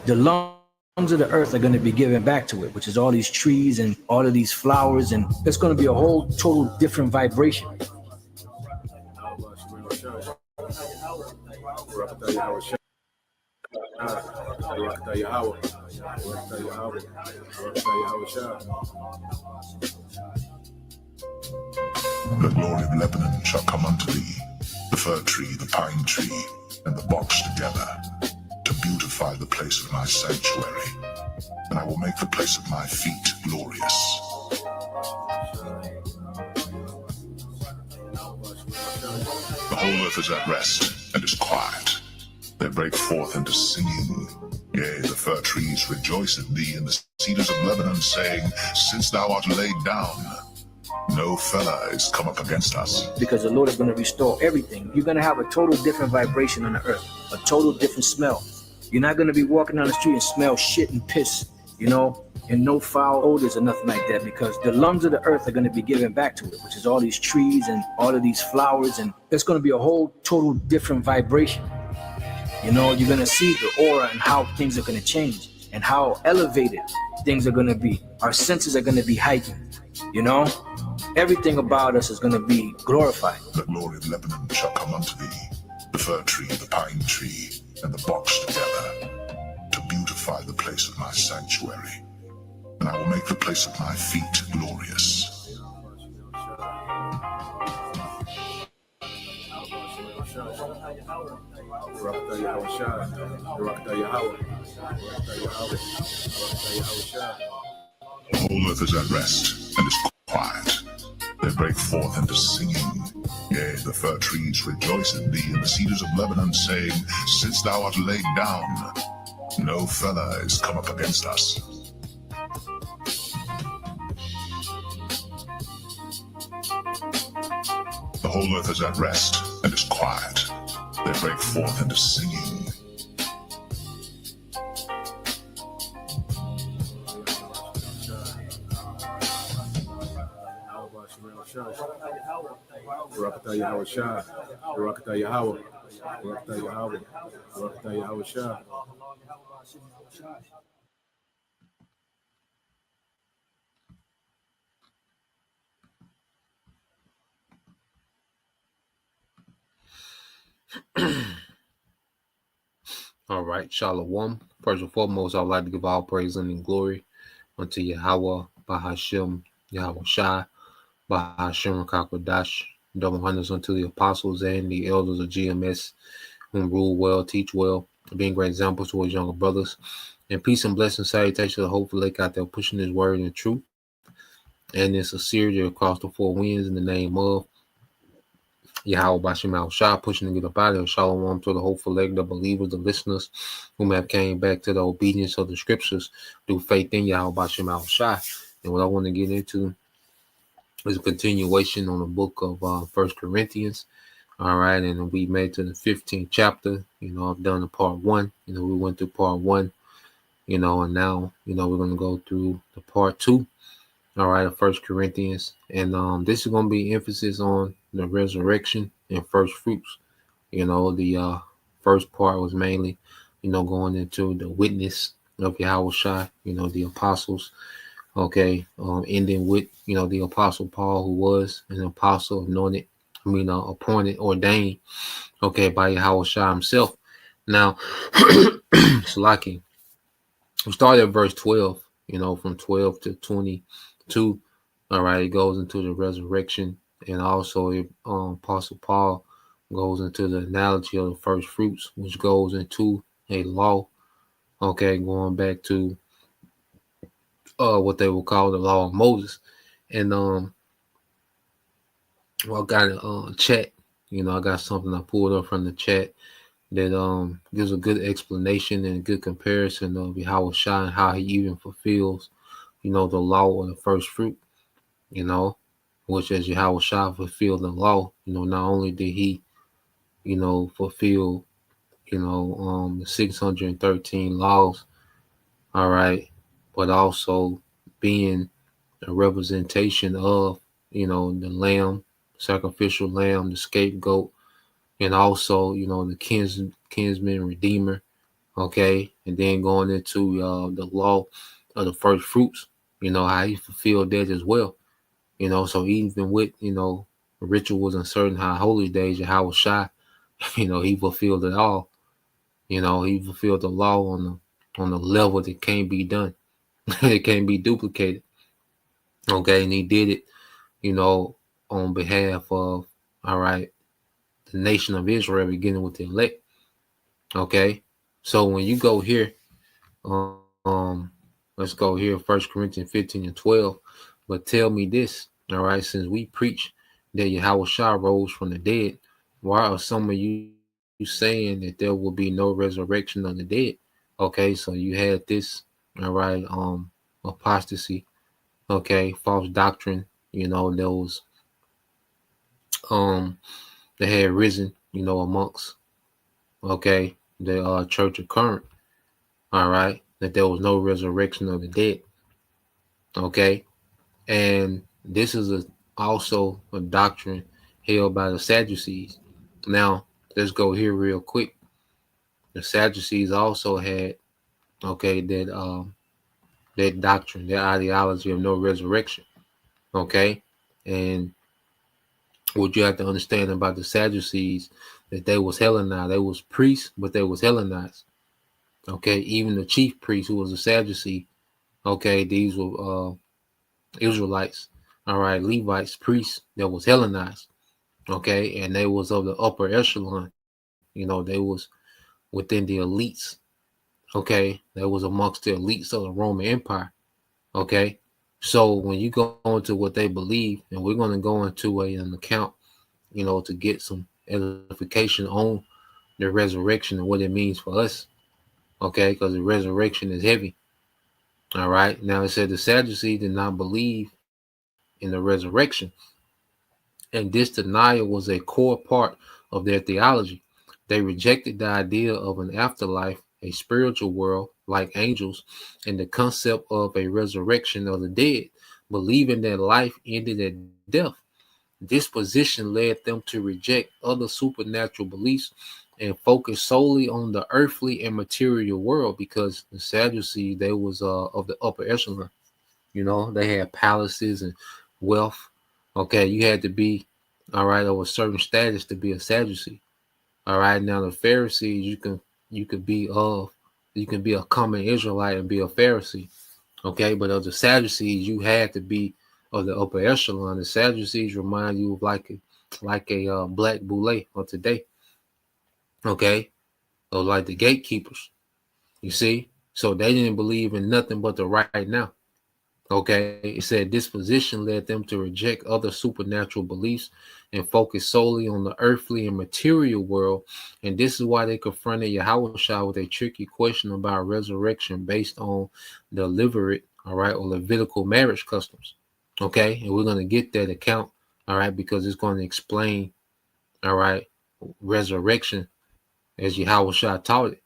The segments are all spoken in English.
The lungs of the earth are going to be given back to it, which is all these trees and all of these flowers, and it's going to be a whole total different vibration. The glory of Lebanon shall come unto thee, the fir tree, the pine tree, and the box together, to beautify the place of my sanctuary, and I will make the place of my feet glorious. The whole earth is at rest and is quiet. They break forth into singing. Yea, the fir trees rejoice in thee, and the cedars of Lebanon, saying, since thou art laid down, no fella is come up against us. Because the Lord is going to restore everything. You're going to have a total different vibration on the earth, a total different smell. You're not going to be walking down the street and smell shit and piss, and no foul odors or nothing like that, because the lungs of the earth are going to be given back to it, which is all these trees and all of these flowers, and it's going to be a whole total different vibration. You're going to see the aura and how things are going to change and how elevated things are going to be. Our senses are going to be heightened, Everything about us is going to be glorified. The glory of Lebanon shall come unto thee, the fir tree, the pine tree, and the box together, to beautify the place of my sanctuary, and I will make the place of my feet glorious. The whole earth is at rest and is quiet. They break forth into singing. Yea, the fir trees rejoice in thee, and the cedars of Lebanon, saying, since thou art laid down, no fella is come up against us. The whole earth is at rest and is quiet. They break forth into singing. All right, Shalom. First and foremost, I would like to give all praise and glory unto Yahweh, Bahashem, Yahweh Shai, Bahashem Kakwadash, double hundreds unto the apostles and the elders of GMS, whom rule well, teach well, being great examples towards younger brothers. And peace and blessing, salutation to the hopeful lake out there pushing his word and truth. And in sincerity across the four winds in the name of Yahweh Bashim Shah, pushing to get up out of here. Shalom to the hopeful leg, the believers, the listeners whom have came back to the obedience of the scriptures through faith in Yahweh Bashim Shah. And what I want to get into is a continuation on the book of 1 Corinthians. All right, and we made to the 15th chapter. I've done the part 1. We went through part 1, and now, we're going to go through the part 2. All right, of 1 Corinthians. And this is going to be emphasis on the resurrection and first fruits. The first part was mainly, going into the witness of Yahweh Shai, the apostles. Okay, ending with, the apostle Paul, who was an apostle appointed, ordained, okay, by Yahweh Shai himself. Now, Salaki, we started at verse 12, from 12 to 22. All right, it goes into the resurrection, and also Apostle Paul goes into the analogy of the first fruits, which goes into a law, okay, going back to what they will call the law of Moses. And I got a chat, I got something I pulled up from the chat that gives a good explanation and a good comparison of Yahweh Shai and how he even fulfills, the law of the first fruit, which as Yahweh Shai fulfilled the law, not only did he, fulfill, the 613 laws, all right, but also being a representation of, the lamb, sacrificial lamb, the scapegoat, and also, the kinsman redeemer, okay, and then going into the law of the first fruits, how he fulfilled that as well, so even with, rituals and certain high holy days, Yahweh Shai, he fulfilled it all, he fulfilled the law on the level that can't be done. It can't be duplicated, okay, and he did it, on behalf of, all right, the nation of Israel, beginning with the elect. Okay, so when you go here, um, let's go here, 1 Corinthians 15 and 12. But tell me this, all right, since we preach that Yahweh Shah rose from the dead, why are some of you saying that there will be no resurrection of the dead? Okay, so you had this, all right, apostasy, okay, false doctrine, there was that had risen, amongst, okay, the church of Corinth, all right, that there was no resurrection of the dead, okay, and this is also a doctrine held by the Sadducees. Now, let's go here real quick. The Sadducees also had, okay, that doctrine, that ideology of no resurrection, okay, and what you have to understand about the Sadducees, that they was Hellenized. They was priests, but they was Hellenized. Okay, even the chief priest, who was a Sadducee, okay, these were Israelites, all right, Levites, priests that was Hellenized, okay, and they was of the upper echelon, they was within the elites, okay, they was amongst the elites of the Roman Empire, okay. So when you go into what they believe, and we're going to go into an account, to get some edification on the resurrection and what it means for us, okay, because the resurrection is heavy. All right. Now it said the Sadducees did not believe in the resurrection, and this denial was a core part of their theology. They rejected the idea of an afterlife, a spiritual world like angels, and the concept of a resurrection of the dead, believing that life ended at death. This position led them to reject other supernatural beliefs and focus solely on the earthly and material world, because the Sadducees, they was of the upper echelon. They had palaces and wealth. Okay, you had to be, all right, of a certain status to be a Sadducee. All right, now the Pharisees, you can be a common Israelite and be a Pharisee. Okay, but of the Sadducees, you had to be of the upper echelon. The Sadducees remind you of like a black boule of today. Okay, or like the gatekeepers. You see, so they didn't believe in nothing but the right now. Okay, it said this position led them to reject other supernatural beliefs and focus solely on the earthly and material world. And this is why they confronted Yahweh Shah with a tricky question about resurrection based on the Levirate, all right, or Levitical marriage customs. Okay, and we're going to get that account, all right, because it's going to explain, all right, resurrection as Yahweh Shah taught it.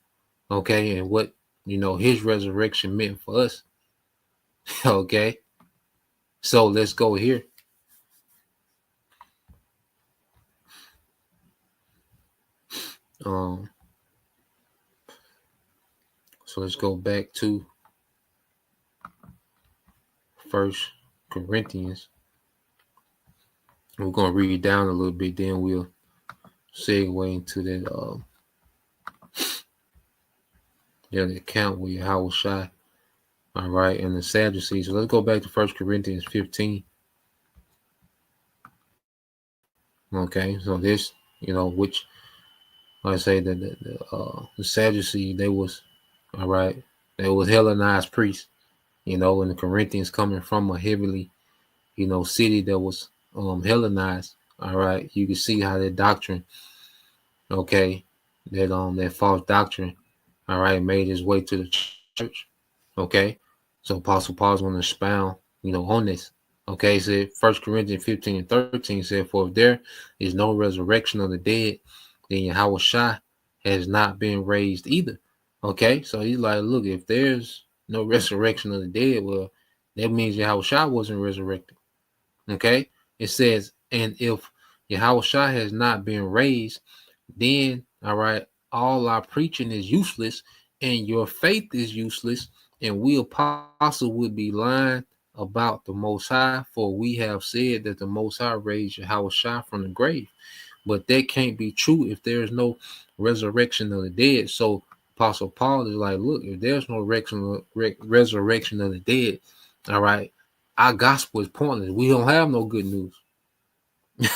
Okay, and what, his resurrection meant for us. Okay, so let's go here. So let's go back to 1 Corinthians. We're going to read down a little bit, then we'll segue into that the account with Yahweh Shai. All right, and the Sadducees. So let's go back to 1 Corinthians 15. Okay, so this, which I say that the Sadducees, they was, all right, they was Hellenized priests, and the Corinthians coming from a heavily, city that was Hellenized. All right, you can see how that doctrine, okay, that false doctrine, all right, made its way to the church. Okay, so Apostle Paul's going to expound, on this. Okay, so 1 Corinthians 15 and 13 said, for if there is no resurrection of the dead, then Yahweh Shai has not been raised either. Okay, so he's like, look, if there's no resurrection of the dead, well, that means Yahweh Shai wasn't resurrected. Okay, it says, and if Yahweh Shai has not been raised, then, all right, all our preaching is useless and your faith is useless, and we apostles would be lying about the Most High, for we have said that the Most High raised Yahushua from the grave. But that can't be true if there is no resurrection of the dead. So Apostle Paul is like, look, if there's no resurrection of the dead, all right, our gospel is pointless. We don't have no good news.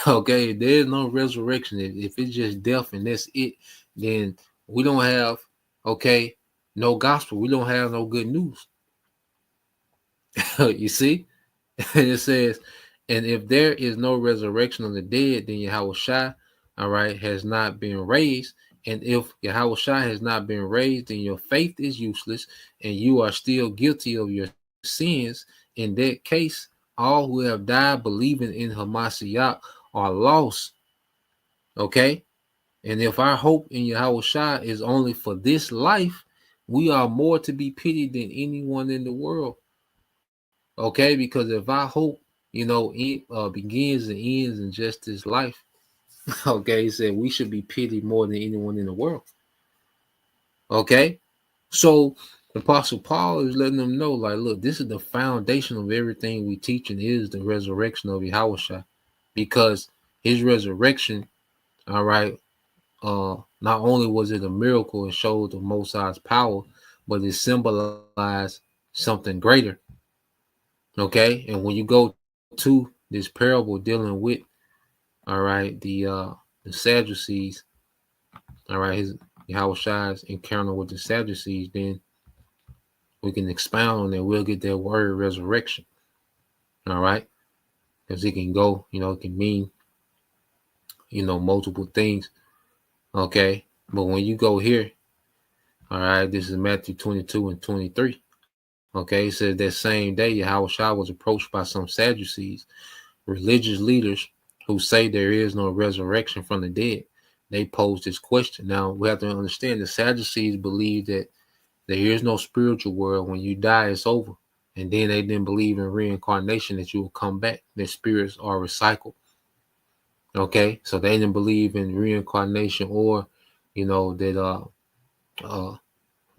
Okay, if there's no resurrection, if it's just death and that's it, then we don't have, okay, no gospel. We don't have no good news. You see? And it says, and if there is no resurrection of the dead, then Yahushua, all right, has not been raised. And if Yahushua has not been raised, then your faith is useless and you are still guilty of your sins. In that case, all who have died believing in Hamashiach are lost. Okay? And if our hope in Yahushua is only for this life, we are more to be pitied than anyone in the world. Okay? Because if our hope, begins and ends in just this life, okay, he said we should be pitied more than anyone in the world. Okay? So Apostle Paul is letting them know, like, look, this is the foundation of everything we teach, and is the resurrection of Yahushua. Because his resurrection, all right, not only was it a miracle and showed the Most High's power, but it symbolized something greater. Okay, and when you go to this parable dealing with, all right, the Sadducees, all right, his Yahushua's encounter with the Sadducees, then we can expound on that. We'll get that word resurrection. All right, because it can go, it can mean, multiple things. Okay, but when you go here, all right, this is Matthew 22 and 23. Okay, it says that same day, Yahushua was approached by some Sadducees, religious leaders who say there is no resurrection from the dead. They posed this question. Now, we have to understand the Sadducees believe that there is no spiritual world. When you die, it's over. And then they didn't believe in reincarnation, that you will come back, that spirits are recycled. Okay, so they didn't believe in reincarnation, or, that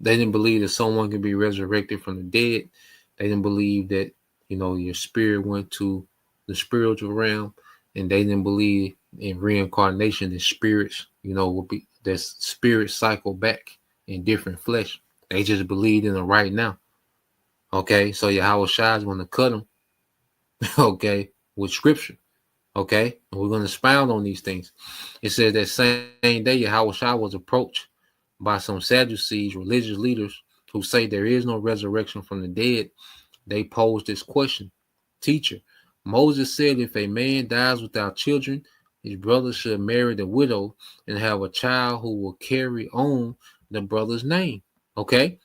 they didn't believe that someone can be resurrected from the dead. They didn't believe that, your spirit went to the spiritual realm, and they didn't believe in reincarnation, that spirits, will be, that spirits cycle back in different flesh. They just believed in the right now. Okay, so Yahushua is going to cut them, okay, with scripture. Okay, and we're going to expound on these things. It says that same day Yahushua was approached by some Sadducees, religious leaders, who say there is no resurrection from the dead. They posed this question: Teacher, Moses said if a man dies without children, his brother should marry the widow and have a child who will carry on the brother's name. Okay,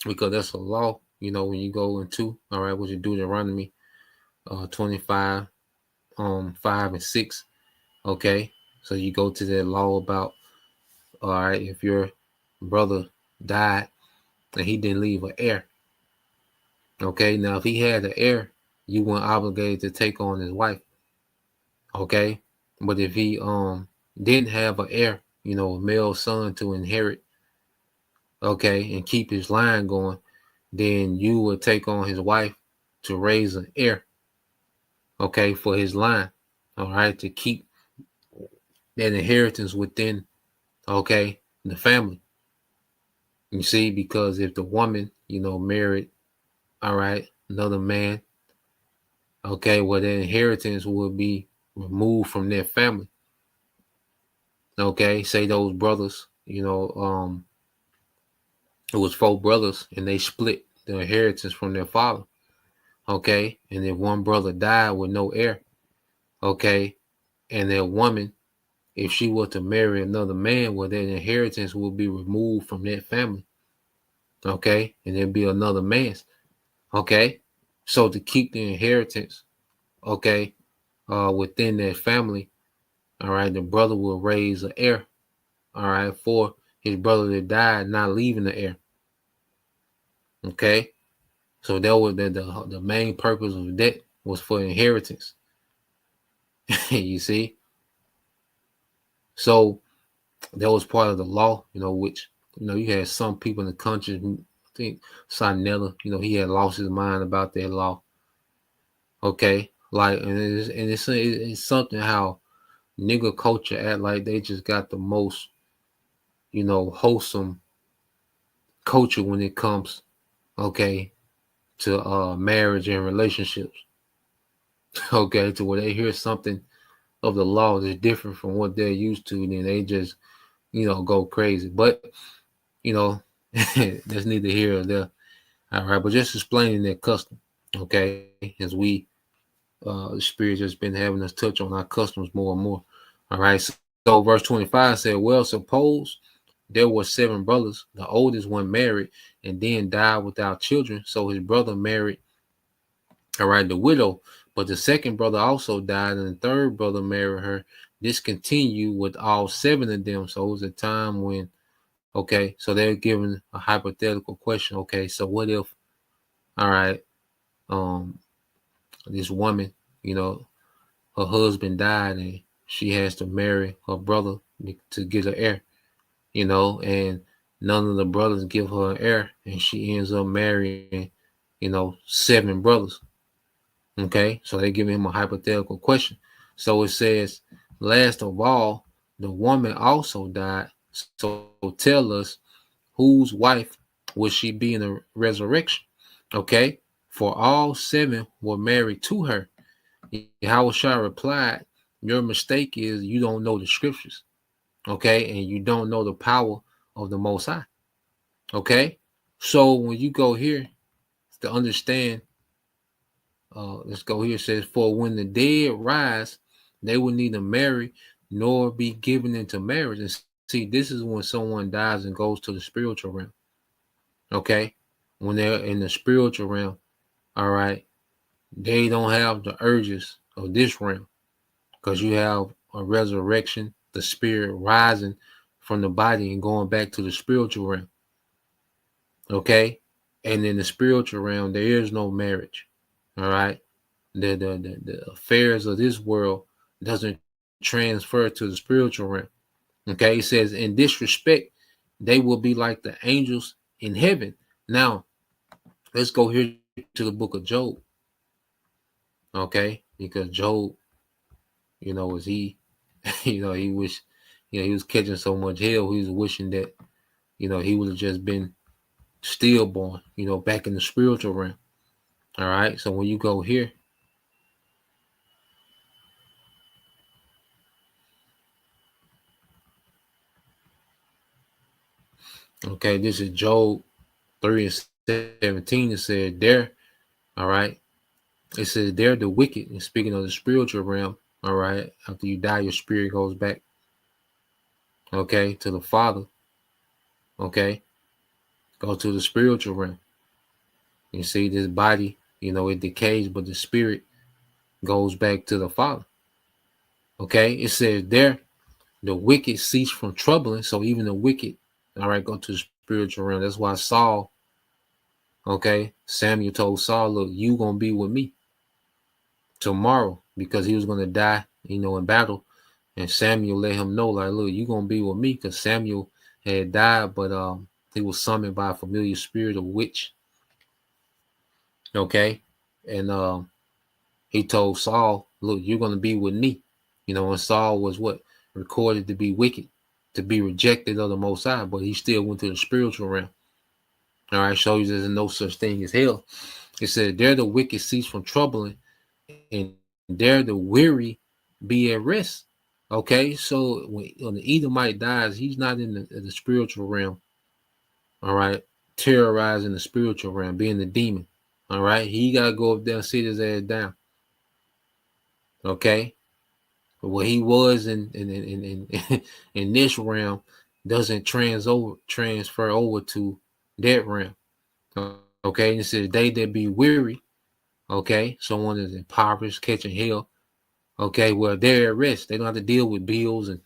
because that's a law, when you go into, all right, what you do, Deuteronomy 25, 5 and 6. Okay, so you go to that law about, all right, if your brother died and he didn't leave an heir. Okay, now if he had an heir, you weren't obligated to take on his wife. Okay, but if he didn't have an heir, a male son to inherit, okay, and keep his line going, then you would take on his wife to raise an heir, okay, for his line, all right, to keep that inheritance within, okay, the family. You see, because if the woman, married, all right, another man, okay, well, the inheritance will be removed from their family. Okay, say those brothers, it was 4 brothers and they split the inheritance from their father. Okay, and if one brother died with no heir, okay, and their woman, if she were to marry another man, well, their inheritance will be removed from that family. Okay, and there'll be another man's. Okay, so to keep the inheritance, okay, within that family, all right, the brother will raise an heir, all right, for his brother that died, not leaving the heir. Okay, so that was the main purpose of that was for inheritance. You see, so that was part of the law, which, you had some people in the country who, I think Sinella, he had lost his mind about that law. Okay. Like, and it's something how nigga culture act like they just got the most, wholesome culture when it comes, okay, to marriage and relationships. Okay, to where they hear something of the law that's different from what they're used to, then they just, go crazy. But, that's neither here or there. All right, but just explaining their custom, okay, as we, the Spirit just been having us touch on our customs more and more. All right, so verse 25 said, well, suppose there were 7 brothers. The oldest one married and then died without children. So his brother married, all right, the widow. But the second brother also died, and the third brother married her. This continued with all 7 of them. So it was a time when, okay, so they're given a hypothetical question. Okay, so what if, all right, this woman, her husband died and she has to marry her brother to get her heir, and none of the brothers give her an heir, and she ends up marrying, 7 brothers. Okay, so they give him a hypothetical question. So it says, last of all, the woman also died. So tell us, whose wife will she be in the resurrection? Okay, for all 7 were married to her. Yahushua replied, your mistake is you don't know the scriptures. Okay, and you don't know the power of the Most High. Okay, so when you go here to understand, let's go here. It says, for when the dead rise, they will neither marry nor be given into marriage. And see, this is when someone dies and goes to the spiritual realm. Okay, when they're in the spiritual realm, all right, they don't have the urges of this realm, because you have a resurrection, the spirit rising from the body and going back to the spiritual realm. Okay, and in the spiritual realm, there is no marriage. All right, the affairs of this world doesn't transfer to the spiritual realm. Okay, it says, in this respect, they will be like the angels in heaven. Now, let's go here to the book of Job. Okay, because Job, was he, he wished, he was catching so much hell, he was wishing that, he would have just been stillborn, back in the spiritual realm. All right, so when you go here, okay, this is Job 3:17. It said there, all right, it says there the wicked, and speaking of the spiritual realm, all right, after you die, your spirit goes back, okay, to the Father. Okay, go to the spiritual realm. You see, this body, it decays, but the spirit goes back to the Father. Okay, it says there the wicked cease from troubling. So even the wicked, all right, go to the spiritual realm. That's why Saul, okay, Samuel told Saul, look, you gonna be with me tomorrow, because he was gonna die, in battle. And Samuel let him know, like, look, you gonna be with me, because Samuel had died, but he was summoned by a familiar spirit, a witch. Okay, and he told Saul, look, you're gonna be with me. And Saul was what? Recorded to be wicked, to be rejected of the Most High, but he still went to the spiritual realm. All right, shows you there's no such thing as hell. It said, there the wicked cease from troubling, and there the weary be at rest. Okay, so when the Edomite dies, he's not in the spiritual realm. All right, terrorizing the spiritual realm, being the demon. All right, he got to go up there and sit his ass down. Okay, but what he was in in this realm doesn't transfer over to that realm. Okay, and it says they that be weary. Okay, someone is impoverished, catching hell. Okay, well, they're at rest. They don't have to deal with bills and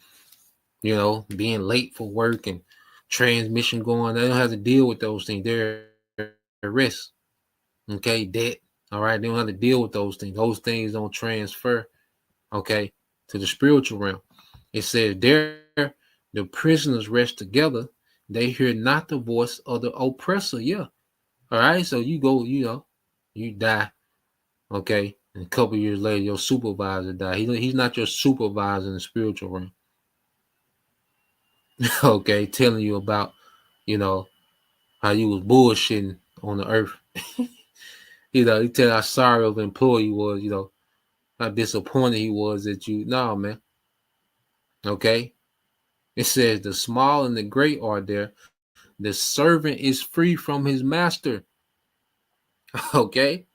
being late for work and transmission going. They don't have to deal with those things. They're at rest. Okay, debt. All right, they don't have to deal with those things. Those things don't transfer, okay, to the spiritual realm. It says there the prisoners rest together. They hear not the voice of the oppressor. Yeah. All right. So you go, you die. Okay. And a couple years later, your supervisor died. He's not your supervisor in the spiritual realm. Okay. Telling you about, how you was bullshitting on the earth. He tell how sorry of an employee was, how disappointed he was at you. No, man. Okay. It says the small and the great are there. The servant is free from his master. Okay.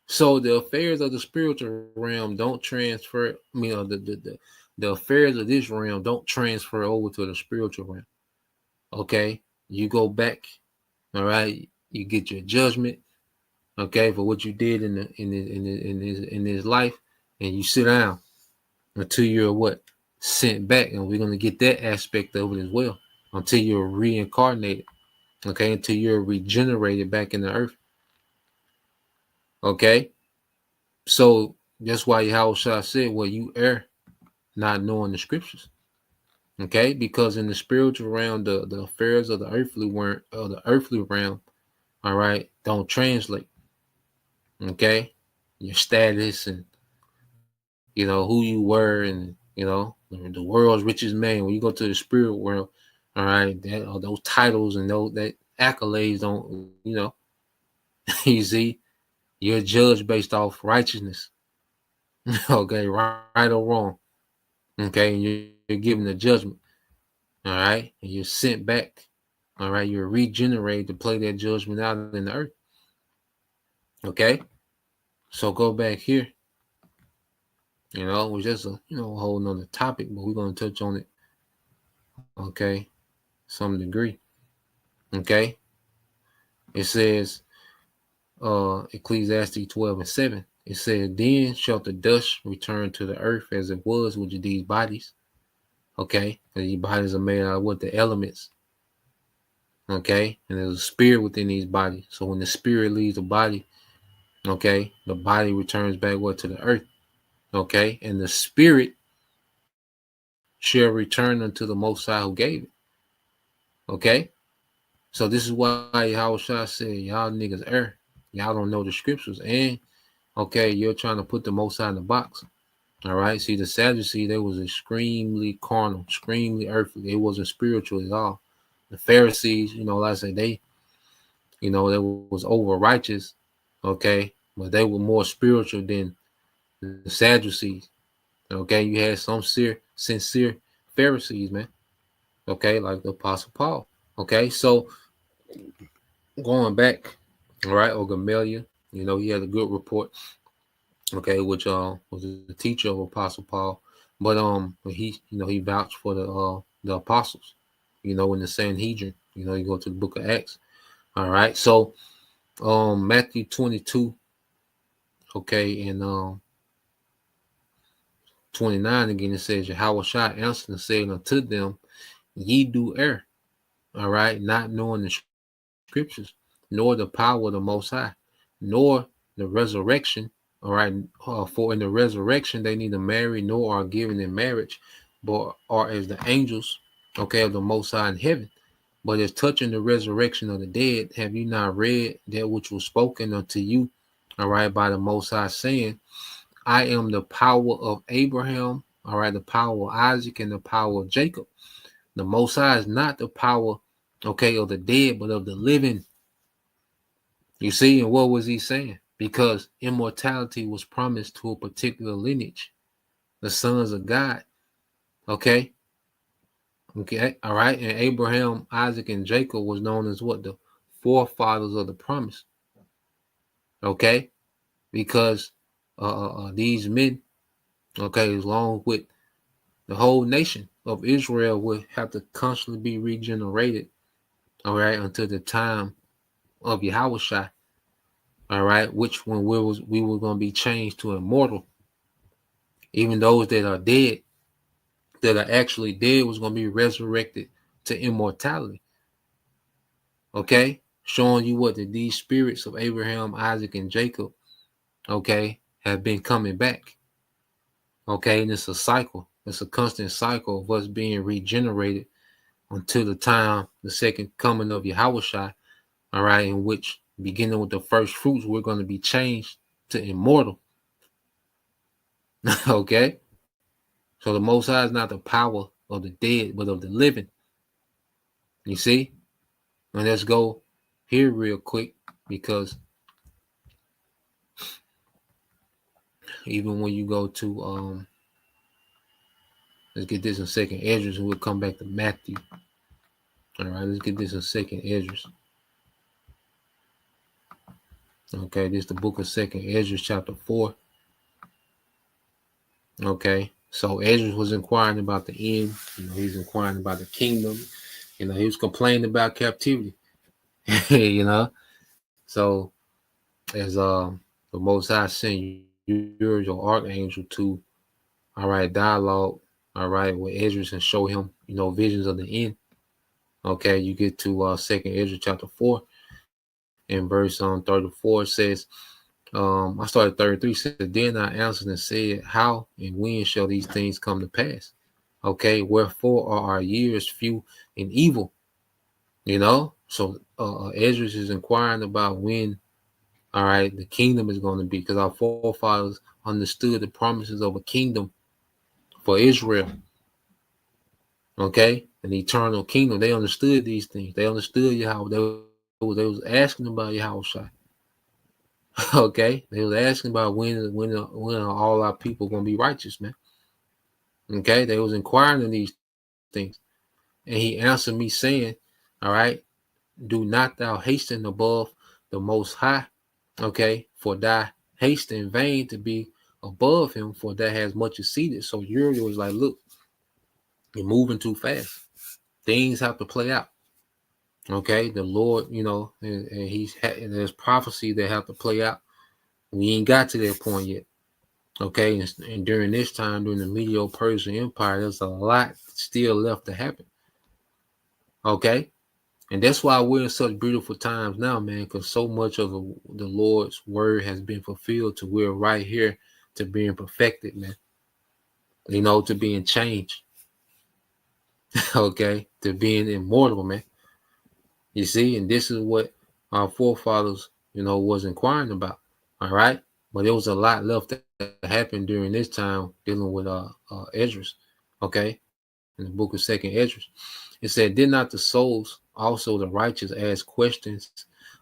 So the affairs of the spiritual realm don't transfer. The affairs of this realm don't transfer over to the spiritual realm. Okay. You go back. All right. You get your judgment. Okay, for what you did in this life, and you sit down until you're what? Sent back, and we're gonna get that aspect of it as well. Until you're reincarnated, okay, until you're regenerated back in the earth. Okay, so that's why Yahushua said, "Well, you err, not knowing the scriptures." Okay, because in the spiritual realm, the affairs of the earthly realm, all right, don't translate. Okay, your status and who you were, and the world's richest man. When you go to the spirit world, all right, those titles and that accolades don't, you see, you're judged based off righteousness. Okay, right or wrong. Okay, and you're given a judgment. All right, and you're sent back. All right, you're regenerated to play that judgment out in the earth. Okay, so go back here. Which is a whole nother topic, but we're gonna touch on it. Okay, some degree. Okay, it says, Ecclesiastes 12:7. It says, "Then shall the dust return to the earth as it was with these bodies." Okay, and these bodies are made out of what? The elements. Okay, and there's a spirit within these bodies. So when the spirit leaves the body, okay, the body returns back to the earth. Okay, and the spirit shall return unto the Most High who gave it. Okay, so this is why Yahushua said, "Y'all niggas err. Y'all don't know the scriptures." And okay, you're trying to put the Most High in the box. All right. See, the Sadducees, they was extremely carnal, extremely earthly. It wasn't spiritual at all. The Pharisees, like I say, they was over righteous. Okay, but they were more spiritual than the Sadducees. Okay, you had some sincere Pharisees, man. Okay, like the Apostle Paul. Okay, so going back, all right, or Gamaliel, he had a good report. Okay, which was the teacher of Apostle Paul, but he he vouched for the apostles, in the Sanhedrin. You go to the book of Acts. All right, so Matthew 22, okay, and 29 again, it says, "Yahushua answered and said unto them, Ye do err, all right, not knowing the scriptures, nor the power of the Most High, nor the resurrection. All right, for in the resurrection they neither marry nor are given in marriage, but are as the angels, okay, of the Most High in heaven. But as touching the resurrection of the dead, have you not read that which was spoken unto you, all right, by the Most High, saying, I am the power of Abraham, all right, the power of Isaac, and the power of Jacob. The Most High is not the power, okay, of the dead, but of the living." You see, and what was he saying? Because immortality was promised to a particular lineage, the sons of God. Okay. Okay. All right. And Abraham, Isaac, and Jacob was known as what? The forefathers of the promise. Okay. Because these men, okay, along with the whole nation of Israel, would have to constantly be regenerated, all right, until the time of Yahushua. All right, which when we were going to be changed to immortal. Even those that are dead, that are actually dead, was going to be resurrected to immortality. Okay, showing you what these spirits of Abraham, Isaac, and Jacob, okay, have been coming back. Okay, and it's a cycle. It's a constant cycle of us being regenerated until the time, the second coming of Yahushua, all right, in which beginning with the first fruits, we're going to be changed to immortal. Okay? So the Most High is not the power of the dead, but of the living. You see? And let's go here real quick, because even when you go to let's get this in second Esdras, and we'll come back to Matthew. All right, let's get this in second Esdras. Okay, this is the book of second Esdras, chapter 4. Okay, so Esdras was inquiring about the end. He's inquiring about the kingdom. He was complaining about captivity. So as the Most High sent your archangel to, all right, dialogue, all right, with Esdras and show him, visions of the end. Okay, you get to second Esdras chapter 4 and verse 34 says, I started 33, said, then I answered and said, how and when shall these things come to pass? Okay, wherefore are our years few and evil? So Esdras is inquiring about when, all right, the kingdom is going to be, because our forefathers understood the promises of a kingdom for Israel. Okay, an eternal kingdom. They understood these things. They understood Yahweh. They was asking about Yahushua. Okay, they was asking about when are all our people going to be righteous, man. Okay, they was inquiring of these things, and he answered me saying, all right, do not thou hasten above the Most High, okay, for thy haste in vain to be above him, for that has much exceeded. So Uriel was like, look, you're moving too fast. Things have to play out. Okay, the Lord, and there's prophecy that have to play out. We ain't got to that point yet. Okay, and during this time, during the Medo-Persian Empire, there's a lot still left to happen. Okay, and that's why we're in such beautiful times now, man, because so much of the Lord's word has been fulfilled to we're right here to being perfected, man. To being changed. Okay, to being immortal, man. You see, and this is what our forefathers, was inquiring about. All right, but there was a lot left that happened during this time dealing with Esdras. Okay, in the book of second Esdras, it said, did not the souls also the righteous ask questions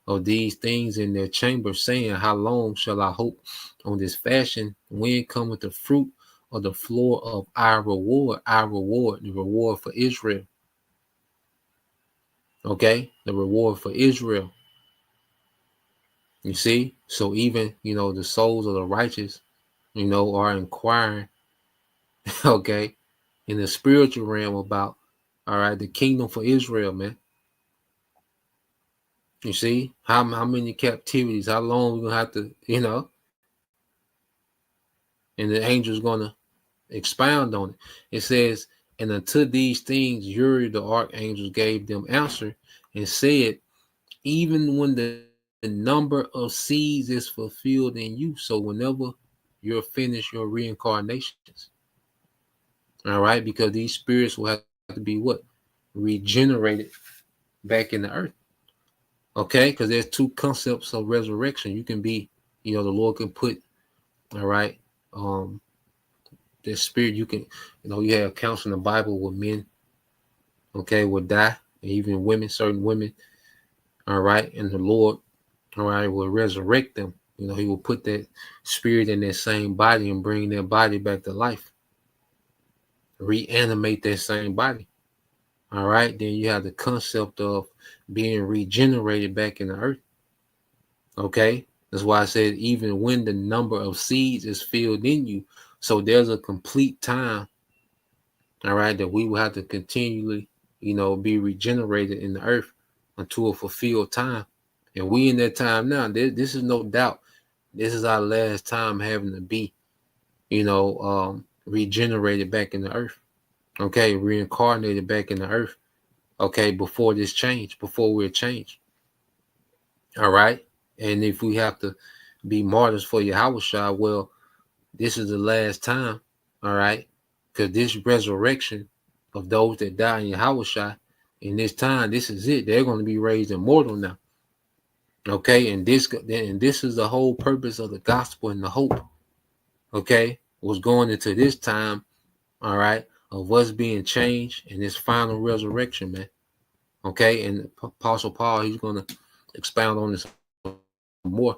of these things in their chamber, saying, how long shall I hope on this fashion? When cometh the fruit of the floor of our reward, the reward for Israel? Okay, the reward for Israel. You see, so even the souls of the righteous, are inquiring, okay, in the spiritual realm about, all right, the kingdom for Israel, man. You see, how many captivities, how long we're gonna have to, and the angel's gonna expound on it. It says, and unto these things Uriel the archangel gave them answer and said, even when the number of seeds is fulfilled in you. So whenever you're finished your reincarnations, all right, because these spirits will have to be what? Regenerated back in the earth. Okay, because there's two concepts of resurrection. You can be, the Lord can put, all right, the spirit, you can, you have accounts in the Bible where men, okay, will die, and even women, certain women, all right, and the Lord, all right, will resurrect them. He will put that spirit in their same body and bring their body back to life. Reanimate that same body. All right, then you have the concept of being regenerated back in the earth. Okay, that's why I said even when the number of seeds is filled in you. So there's a complete time, all right, that we will have to continually, be regenerated in the earth until a fulfilled time. And we in that time now. This is no doubt. This is our last time having to be, regenerated back in the earth. Okay, reincarnated back in the earth. Okay, before this change, before we're changed. All right. And if we have to be martyrs for Yahushua, well, this is the last time. All right. Because this resurrection of those that die in Yahushua, in this time, this is it. They're going to be raised immortal now. Okay, and this is the whole purpose of the gospel and the hope. Okay, was going into this time, all right, of us being changed in this final resurrection, man. Okay, and Apostle Paul, he's going to expound on this more,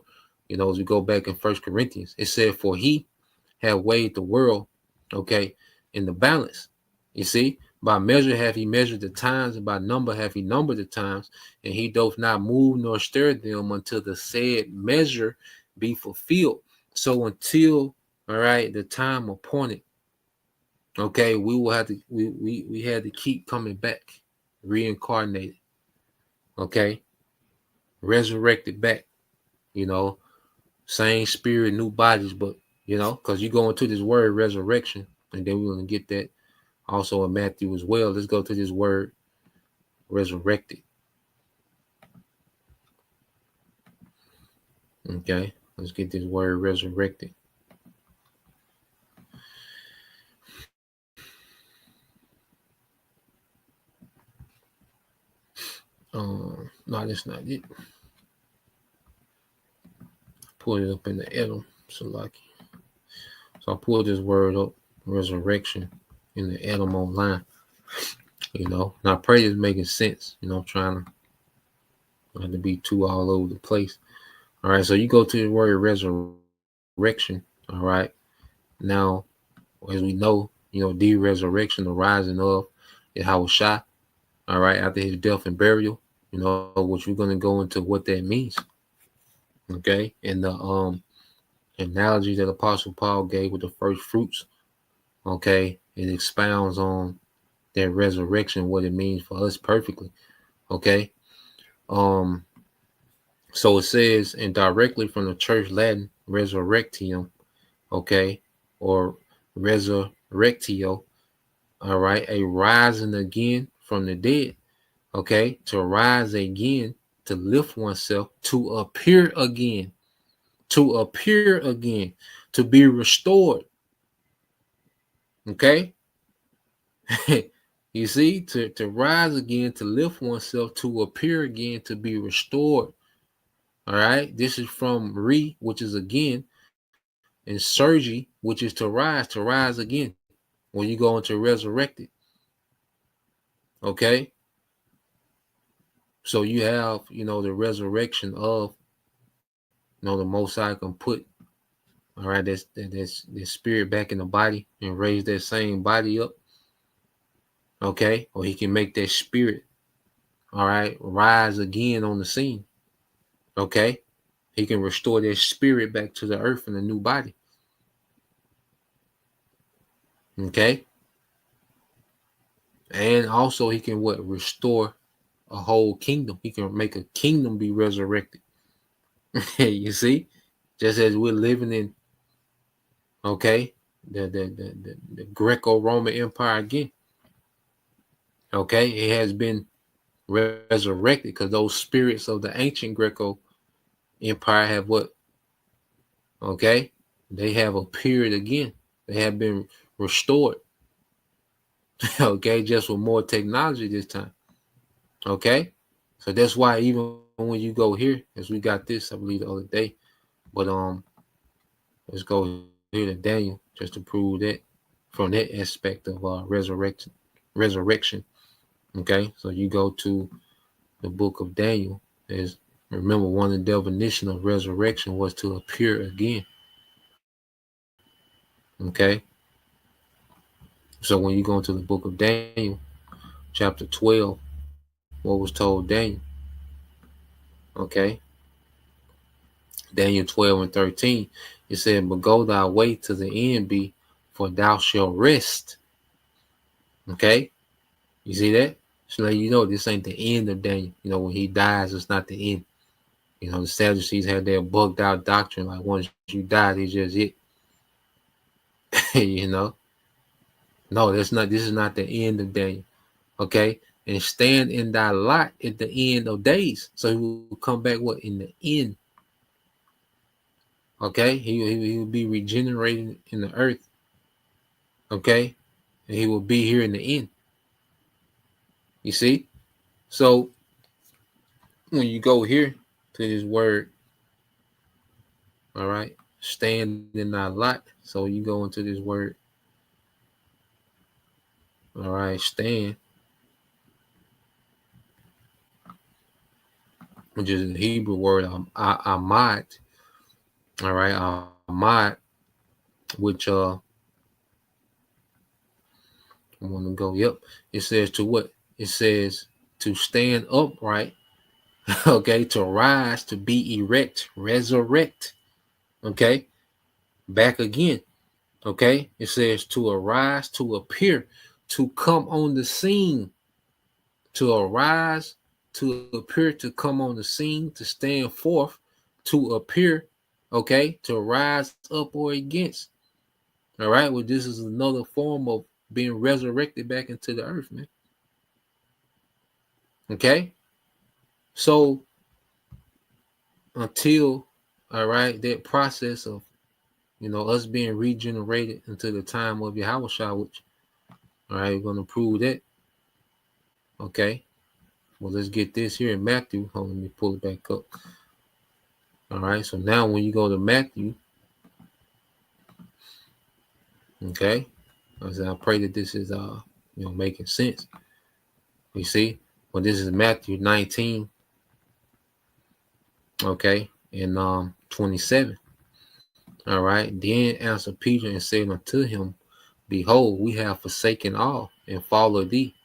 as we go back in 1 Corinthians. It said, for he had weighed the world, okay, in the balance. You see, by measure have he measured the times, and by number have he numbered the times, and he doth not move nor stir them until the said measure be fulfilled. So until, all right, the time appointed, okay, we will have to, we had to keep coming back, reincarnated, okay, resurrected back, same spirit, new bodies, but because you go into this word resurrection, and then we're going to get that also in Matthew as well. Let's go to this word resurrected. Okay, let's get this word resurrected. No, that's not it. Pull it up in the Edom, Salaki. So I pulled this word up, resurrection, in the Edom online. Now I pray it's making sense. I'm trying to not to be too all over the place. All right, so you go to the word resurrection. All right, now as we know, the resurrection, the rising of Yahushua. All right, after his death and burial, which we're going to go into what that means. Okay, and the analogy that Apostle Paul gave with the first fruits. Okay, it expounds on that resurrection, what it means for us perfectly. Okay, so it says, and directly from the church Latin, resurrectium, okay, or resurrectio, all right, a rising again from the dead, okay, to rise again, to lift oneself, to appear again, to be restored, okay. You see, to rise again, to lift oneself, to appear again, to be restored. All right, this is from which is again, and surgi, which is to rise again. When you go into resurrected, okay. So you have, the resurrection of, the Most High can put, all right, that's spirit back in the body and raise that same body up, okay. Or he can make that spirit, all right, rise again on the scene, okay. He can restore that spirit back to the earth in a new body. Okay. And also he can restore a whole kingdom. He can make a kingdom be resurrected. You see? Just as we're living in, okay, the Greco-Roman Empire again. Okay, it has been resurrected because those spirits of the ancient Greco Empire have what? Okay, they have appeared again. They have been restored. Okay, just with more technology this time. Okay, so that's why even when you go here, as we got this, I believe the other day, but let's go here to Daniel just to prove that from that aspect of resurrection. Okay, so you go to the book of Daniel. As remember, one of the definition of resurrection was to appear again. Okay, so when you go into the book of Daniel, chapter 12, what was told Daniel? Okay, Daniel 12 and 13, it said, but go thy way to the end be, for thou shalt rest. Okay, you see that? So now this ain't the end of Daniel. When he dies, it's not the end. The Sadducees had their bugged out doctrine, like once you die, it's just it. No, this is not the end of Daniel. Okay, and stand in thy lot at the end of days. So he will come back in the end. Okay, he will be regenerating in the earth. Okay, and he will be here in the end. You see, So when you go here to this word, all right, stand and not lot. So you go into this word, all right, stand, which is the Hebrew word amad, all right, amad, which I want to go. Yep, it says to what? It says to stand upright. Okay, to rise, to be erect, resurrect. Okay, back again. Okay, it says to arise, to appear, to come on the scene, to arise, to appear, to come on the scene, to stand forth, to appear. Okay, to rise up or against. All right, well, this is another form of being resurrected back into the earth, man. Okay, so until, all right, that process of, us being regenerated into the time of Yahushua, which, all right, we're going to prove that. Okay, well, let's get this here in Matthew. Hold on, let me pull it back up. All right, so now when you go to Matthew, okay, I pray that this is making sense. You see, well, this is Matthew 19, okay, and 27. All right, then answered Peter and said unto him, Behold, we have forsaken all and followed thee.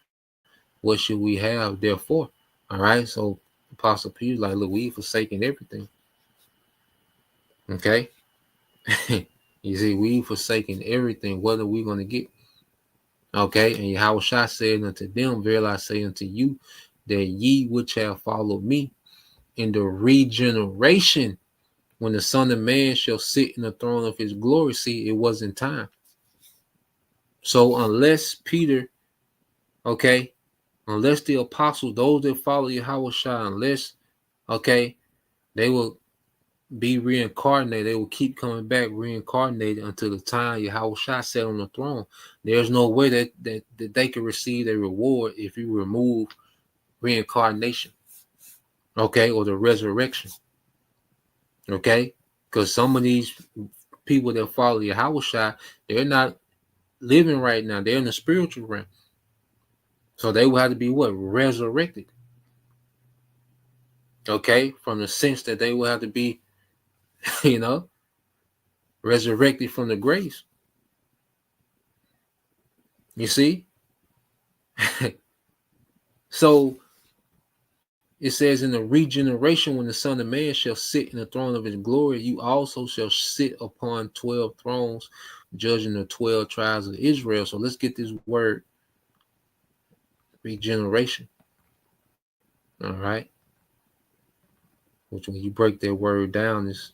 What should we have therefore? All right, so Apostle Peter, like, look, we've forsaken everything. Okay, you see, we've forsaken everything. What are we going to get? Okay, and Yahushua said unto them, Verily I say unto you, that ye which have followed me in the regeneration, when the Son of Man shall sit in the throne of his glory. See, it wasn't time. So unless Peter, okay, unless the apostles, those that follow Yahushua, unless, okay, they will be reincarnated, they will keep coming back reincarnated until the time Yahushua sat on the throne. There's no way that they can receive a reward if you remove reincarnation, okay, or the resurrection, okay, because some of these people that follow Yahushua, they're not living right now. They're in the spiritual realm. So they will have to be what? Resurrected. Okay? From the sense that they will have to be, resurrected from the graves. You see? So it says, in the regeneration, when the Son of Man shall sit in the throne of his glory, you also shall sit upon 12 thrones, judging the 12 tribes of Israel. So let's get this word regeneration. All right. Which, when you break that word down, is,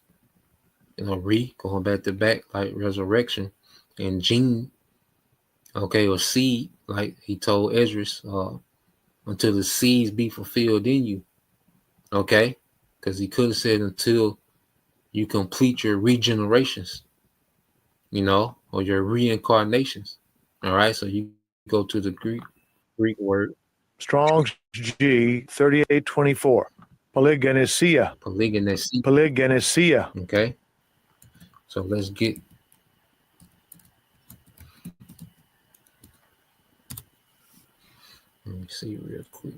going back to back, like resurrection, and gene, okay, or seed, like he told Esdras, until the seeds be fulfilled in you. Okay. Because he could have said until you complete your regenerations, or your reincarnations. All right. So you go to the Greek word. Strong's G 3824. Polygenesia. Polygenesia. Okay. So let's get. Let me see real quick.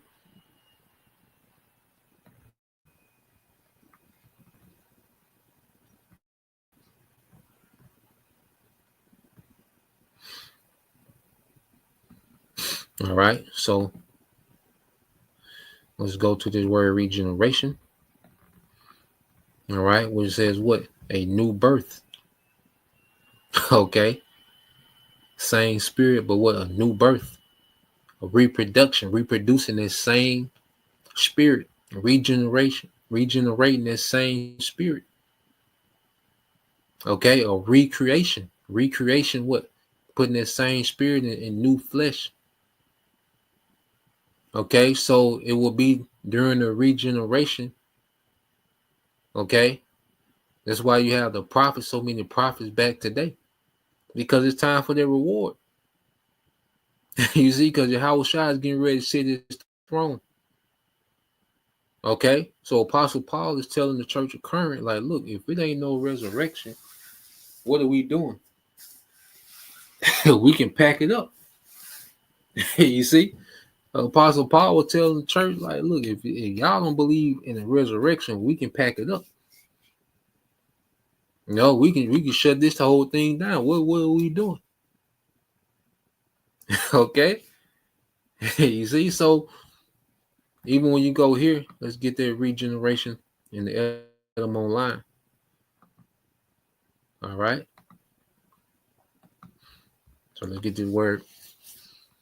All right, so let's go to this word regeneration. All right, which says what? A new birth. Okay. Same spirit, but what? A new birth. A reproduction, reproducing that same spirit. Regeneration, regenerating that same spirit. Okay, or recreation. Recreation, what? Putting that same spirit in new flesh. Okay, so it will be during the regeneration. Okay, that's why you have the prophets, so many prophets back today, because it's time for their reward. You see, because Yahushua is getting ready to sit his throne. Okay, so Apostle Paul is telling the church of Corinth, like, look, if it ain't no resurrection, what are we doing? We can pack it up. You see, Apostle Paul was telling the church, like, look, if y'all don't believe in a resurrection, we can pack it up. You know, we can shut this whole thing down. What are we doing? Okay, you see, so even when you go here, let's get that regeneration in the Edom online. All right. So let's get the word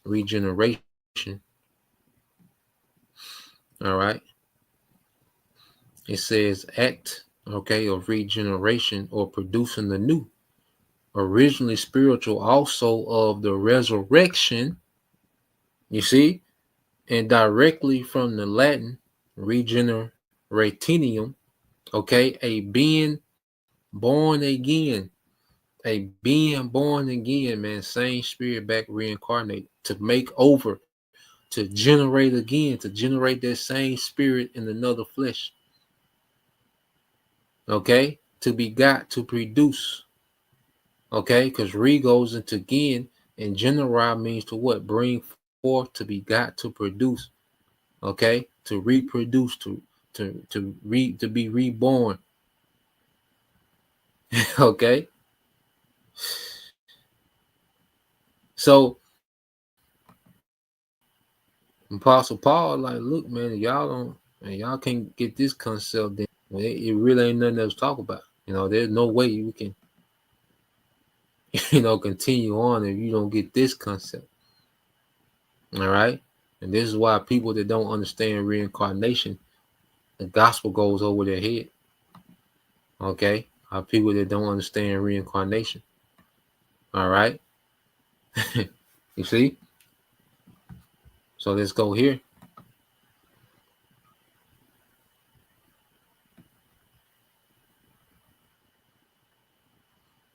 regeneration. All right. It says act, okay, of regeneration or producing the new. Originally spiritual, also of the resurrection. You see? And directly from the Latin regeneratinium, okay, a being born again. A being born again, man. Same spirit back reincarnate to make over, to generate again, to generate that same spirit in another flesh. Okay, to be got, to produce. Okay, because re goes into again, and genera means to what? Bring forth, to be got, to produce. Okay, to reproduce, to be reborn. Okay, so Apostle Paul, like, look, man, y'all can't get this concept. Then it really ain't nothing else to talk about. You know, there's no way you can, continue on if you don't get this concept. All right, and this is why people that don't understand reincarnation, the gospel goes over their head. Okay, people that don't understand reincarnation. All right, you see. So let's go here.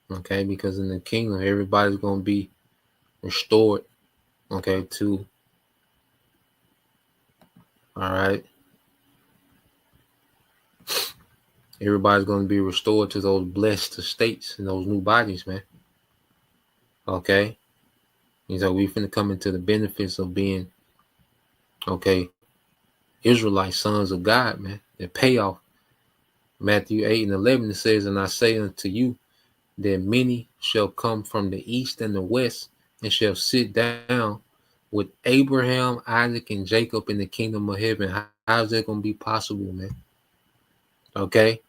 Okay, because in the kingdom, everybody's going to be restored. Okay, to, all right, everybody's going to be restored to those blessed estates and those new bodies, man. Okay, and so we finna come into the benefits of being, okay, Israelite sons of God, man. The payoff. Matthew 8:11, it says, and I say unto you that many shall come from the east and the west and shall sit down with Abraham, Isaac, and Jacob in the kingdom of heaven. How is that going to be possible, man? Okay,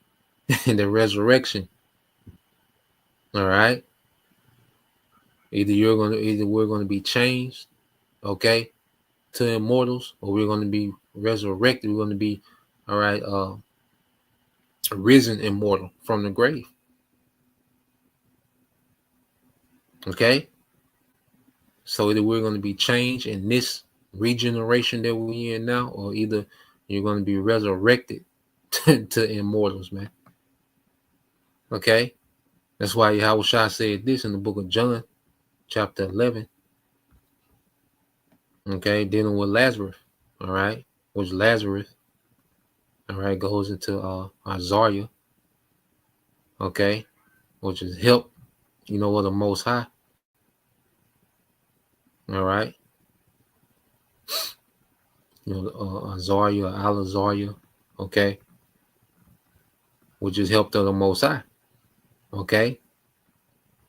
in the resurrection. All right. Either we're going to be changed, okay, to immortals, or we're going to be resurrected. We're going to be, all right, risen immortal from the grave. Okay. So either we're going to be changed in this regeneration that we're in now, or either you're going to be resurrected to immortals, man. Okay. That's why Yahushua said this in the book of John, chapter 11. Okay. Dealing with Lazarus. All right. Which Lazarus, all right, goes into Azariah. Okay. Which is help, of the Most High. All right. Azariah, Al-Azariah. Okay. Which is help of the Most High. Okay.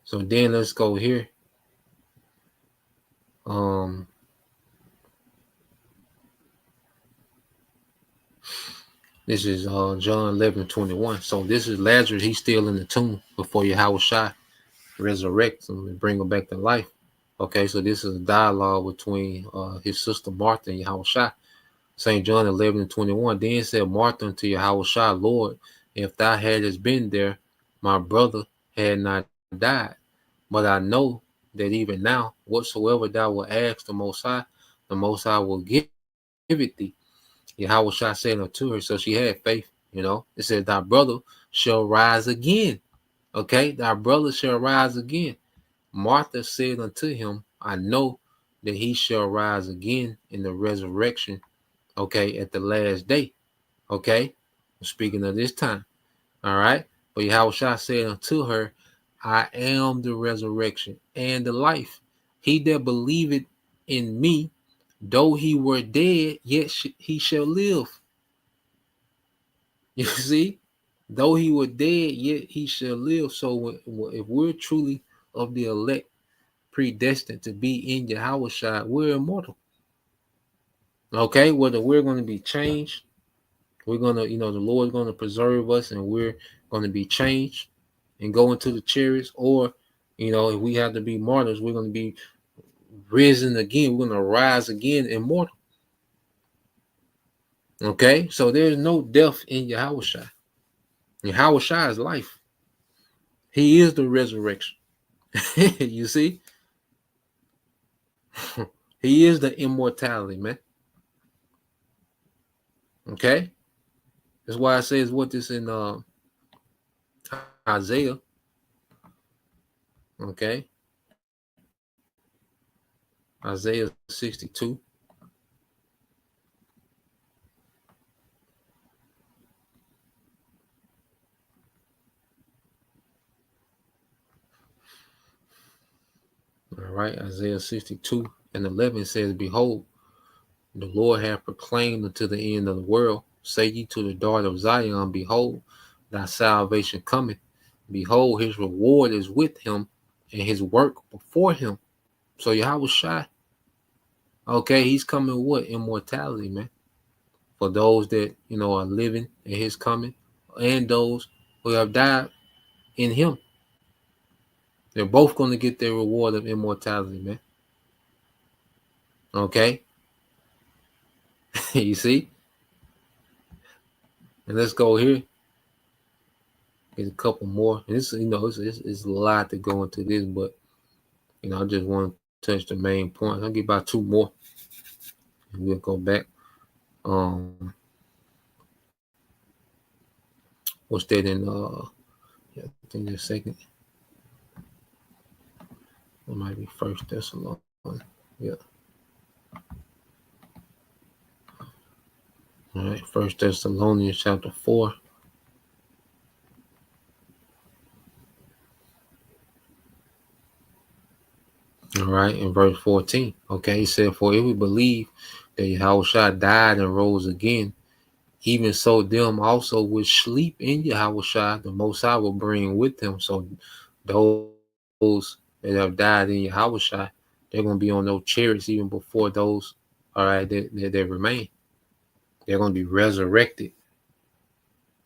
So then let's go here. This is John 11:21. So this is Lazarus. He's still in the tomb before Yahushua resurrects him and bring him back to life. Okay, so this is a dialogue between his sister Martha and Yahushua. St. John 11:21. Then said Martha unto Yahushua, Lord, if thou hadst been there, my brother had not died. But I know that even now, whatsoever thou wilt ask the Most High will give it thee. Yahushua said unto her, so she had faith, It said, thy brother shall rise again. Okay, thy brother shall rise again. Martha said unto him, I know that he shall rise again in the resurrection, okay, at the last day. Okay, speaking of this time. All right, but Yahushua said unto her, I am the resurrection and the life. He that believeth in me, though he were dead, yet he shall live. You see, though he were dead, yet he shall live. So if we're truly of the elect, predestined to be in Yahushua, we're immortal. Okay, whether we're going to be changed, we're going to, the Lord's going to preserve us and we're going to be changed and go into the chariots, or, if we have to be martyrs, we're going to be risen again. We're going to rise again immortal. Okay, so there's no death in Yahushua. Yahushua is life. He is the resurrection. You see? He is the immortality, man. Okay? That's why it says what this in Isaiah. Okay? Isaiah 62. All right, Isaiah 62 and 11 says, Behold, the Lord hath proclaimed unto the end of the world. Say ye to the daughter of Zion, Behold, thy salvation cometh. Behold, his reward is with him, and his work before him. So Yahushua, okay, he's coming with immortality, man. For those that, are living in his coming, and those who have died in him. They're both going to get their reward of immortality, man. Okay? You see? And let's go here. Get a couple more. And this, it's a lot to go into this, but, I just want to touch the main point. I'll get about two more. And we'll go back. What's that in, I think the second. It might be First Thessalonians. Yeah. All right, First Thessalonians chapter 4. All right, in verse 14. Okay, he said, For if we believe that Yahushua died and rose again, even so them also which sleep in Yahushua, the Most High will bring with him. So those that have died in Yahushua, they're going to be on those chariots even before those, all right, that remain. They're going to be resurrected,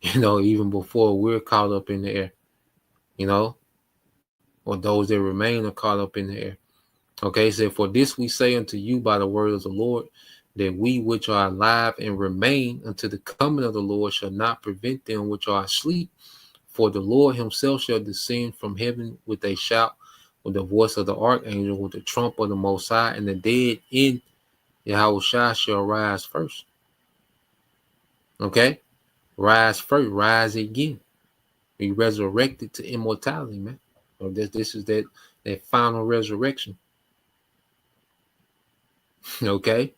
even before we're caught up in the air, or those that remain are caught up in the air. Okay, so for this we say unto you by the word of the Lord, that we which are alive and remain unto the coming of the Lord shall not prevent them which are asleep. For the Lord himself shall descend from heaven with a shout, with the voice of the archangel, with the trump of the Most High, and the dead in Yahushua shall rise first. Okay, rise first, rise again. Be resurrected to immortality, man. So this is that final resurrection. Okay.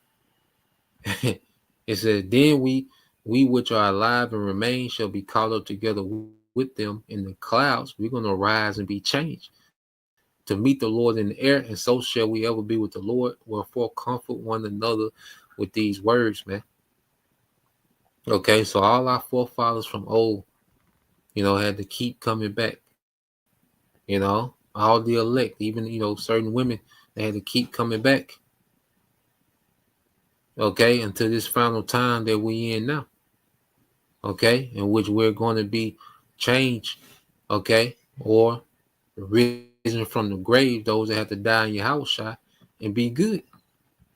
It says, then we which are alive and remain shall be caught up together with them in the clouds. We're going to rise and be changed to meet the Lord in the air, and so shall we ever be with the Lord. Wherefore comfort one another with these words, man. Okay, so all our forefathers from old, had to keep coming back. All the elect, even, certain women, they had to keep coming back. Okay, until this final time that we in now. Okay, in which we're going to be changed. Okay, or risen from the grave, those that have to die in Yahushua and be good.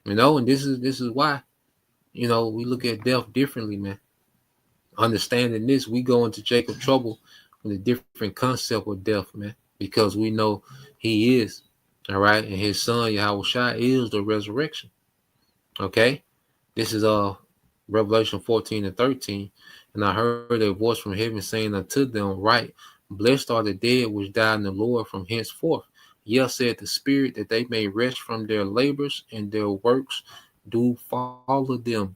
And this is why, we look at death differently, man. Understanding this, we go into Jacob trouble with a different concept of death, man, because we know he is, all right, and his son Yahushua is the resurrection. Okay, this is Revelation 14 and 13. And I heard a voice from heaven saying unto them, Right, blessed are the dead which died in the Lord from henceforth. Yes, said the Spirit, that they may rest from their labors, and their works do follow them.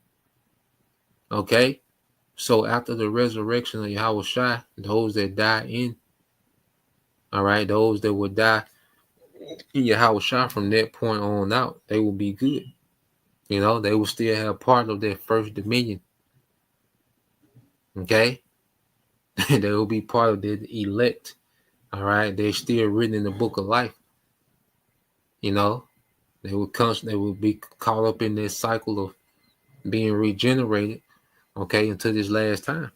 Okay, So after the resurrection of Yahweh Shai, those that die in, all right, those that will die in Yahweh Shai from that point on out, they will be good. You know, they will still have part of their first dominion. Okay? They will be part of the elect. All right? They're still written in the book of life. You know, they will be caught up in this cycle of being regenerated, okay, until this last time.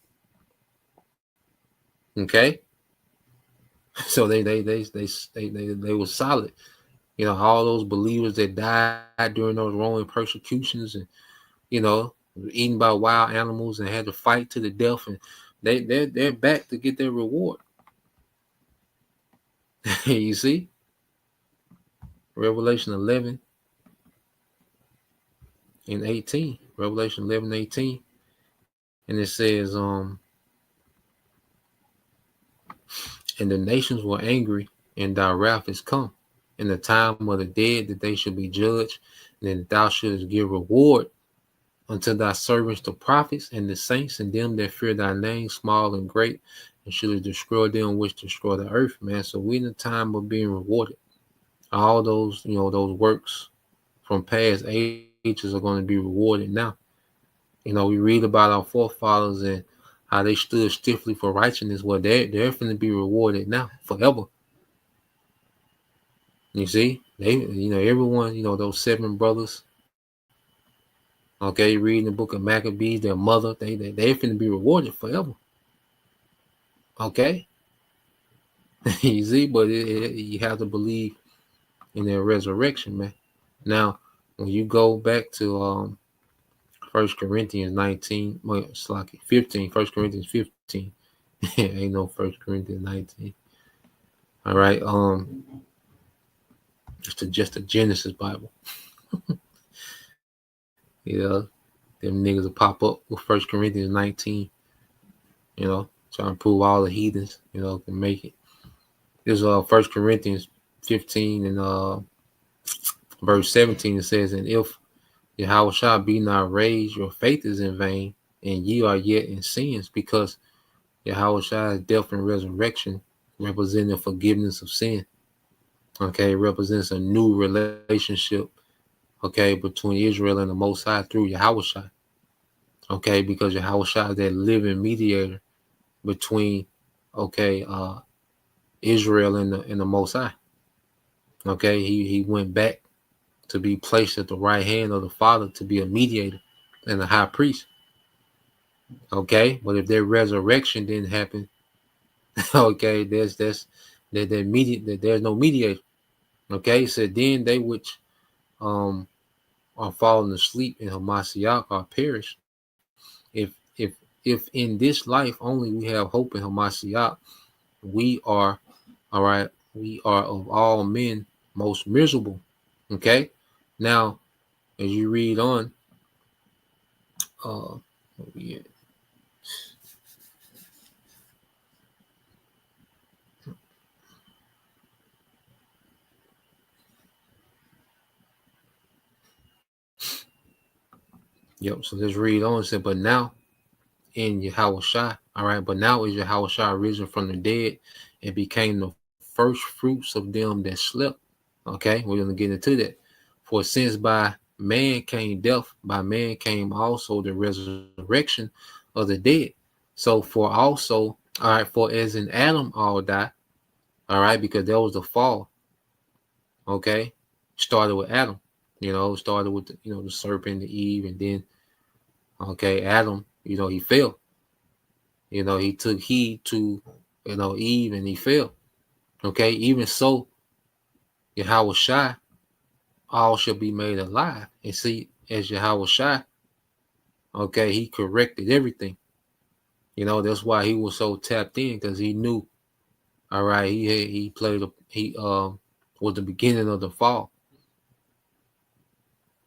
Okay? So they were solid. You know, all those believers that died during those Roman persecutions and, you know, eaten by wild animals and had to fight to the death, and they're back to get their reward. You see? Revelation 11 and 18. Revelation 11, 18. And it says, and the nations were angry, and thy wrath is come. In the time of the dead that they should be judged, and then thou shouldest give reward unto thy servants the prophets and the saints and them that fear thy name, small and great, and shouldest destroy them which destroy the earth, man. So we in the time of being rewarded. All those, you know, those works from past ages are going to be rewarded now. You know, we read about our forefathers and how they stood stiffly for righteousness. Well, they're going to be rewarded now forever. You see, they, you know, everyone, you know, those 7 brothers. Okay, reading the book of Maccabees, their mother, they're finna be rewarded forever. Okay, you see, but you have to believe in their resurrection, man. Now, when you go back to 1 Corinthians 19, well, it's like 15, 1 Corinthians 15. Ain't no 1 Corinthians 19. All right, just a Genesis Bible. You know, them niggas will pop up with 1 Corinthians 19, you know, trying to prove all the heathens, you know, can make it. There's 1 Corinthians 15 and verse 17. It says, and if Yahweh shall be not raised, your faith is in vain, and ye are yet in sins, because Yahweh Shai's death and resurrection representing forgiveness of sin. Okay, it represents a new relationship, okay, between Israel and the Most High through Yahweh Shai. Okay, because Yahweh Shai is that living mediator between, okay, Israel and the Most High. Okay, he went back to be placed at the right hand of the Father to be a mediator and a high priest. Okay, but if their resurrection didn't happen, okay, there's no mediator. Okay, so then they which are falling asleep in Hamashiach are perished. If in this life only we have hope in Hamashiach, we are, all right, we are of all men most miserable. Okay, now as you read on, yep, so let's read on. It said, but now in Yahweh Shai, all right, but now is Yahweh Shai risen from the dead and became the first fruits of them that slept. Okay, we're going to get into that. For since by man came death, by man came also the resurrection of the dead. So for also, all right, for as in Adam all die, all right, because there was the fall. Okay, started with Adam, you know, started with the serpent, the Eve, and then okay, Adam, he fell. He took heed to Eve, and he fell. Okay, even so, Yahweh Shai, all shall be made alive. And see, as Yahweh Shai, okay, he corrected everything. That's why he was so tapped in, because he knew, all right, he was the beginning of the fall.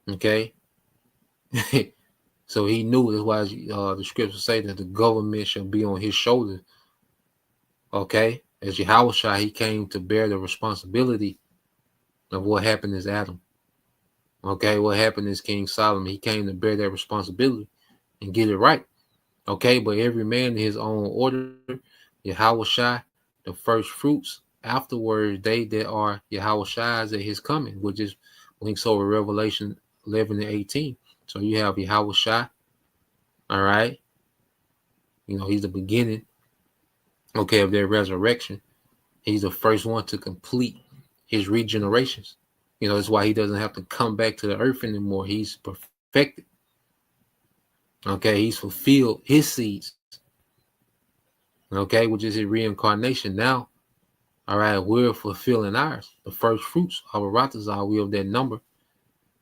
Okay. So he knew. That's why the scriptures say that the government shall be on his shoulders. Okay. As Yahweh Shai, he came to bear the responsibility of what happened as Adam. Okay. What happened as King Solomon. He came to bear that responsibility and get it right. Okay, but every man in his own order, Yahweh Shai, the first fruits. Afterwards, they that are Yahweh Shai's at his coming, which is links over Revelation 11 and 18. So you have Yahweh Shai, all right? You know, he's the beginning, okay, of their resurrection. He's the first one to complete his regenerations. You know, that's why he doesn't have to come back to the earth anymore. He's perfected. Okay, he's fulfilled his seeds. Okay, which is his reincarnation. Now, all right, we're fulfilling ours. The first fruits, our Ratazah, we of that number.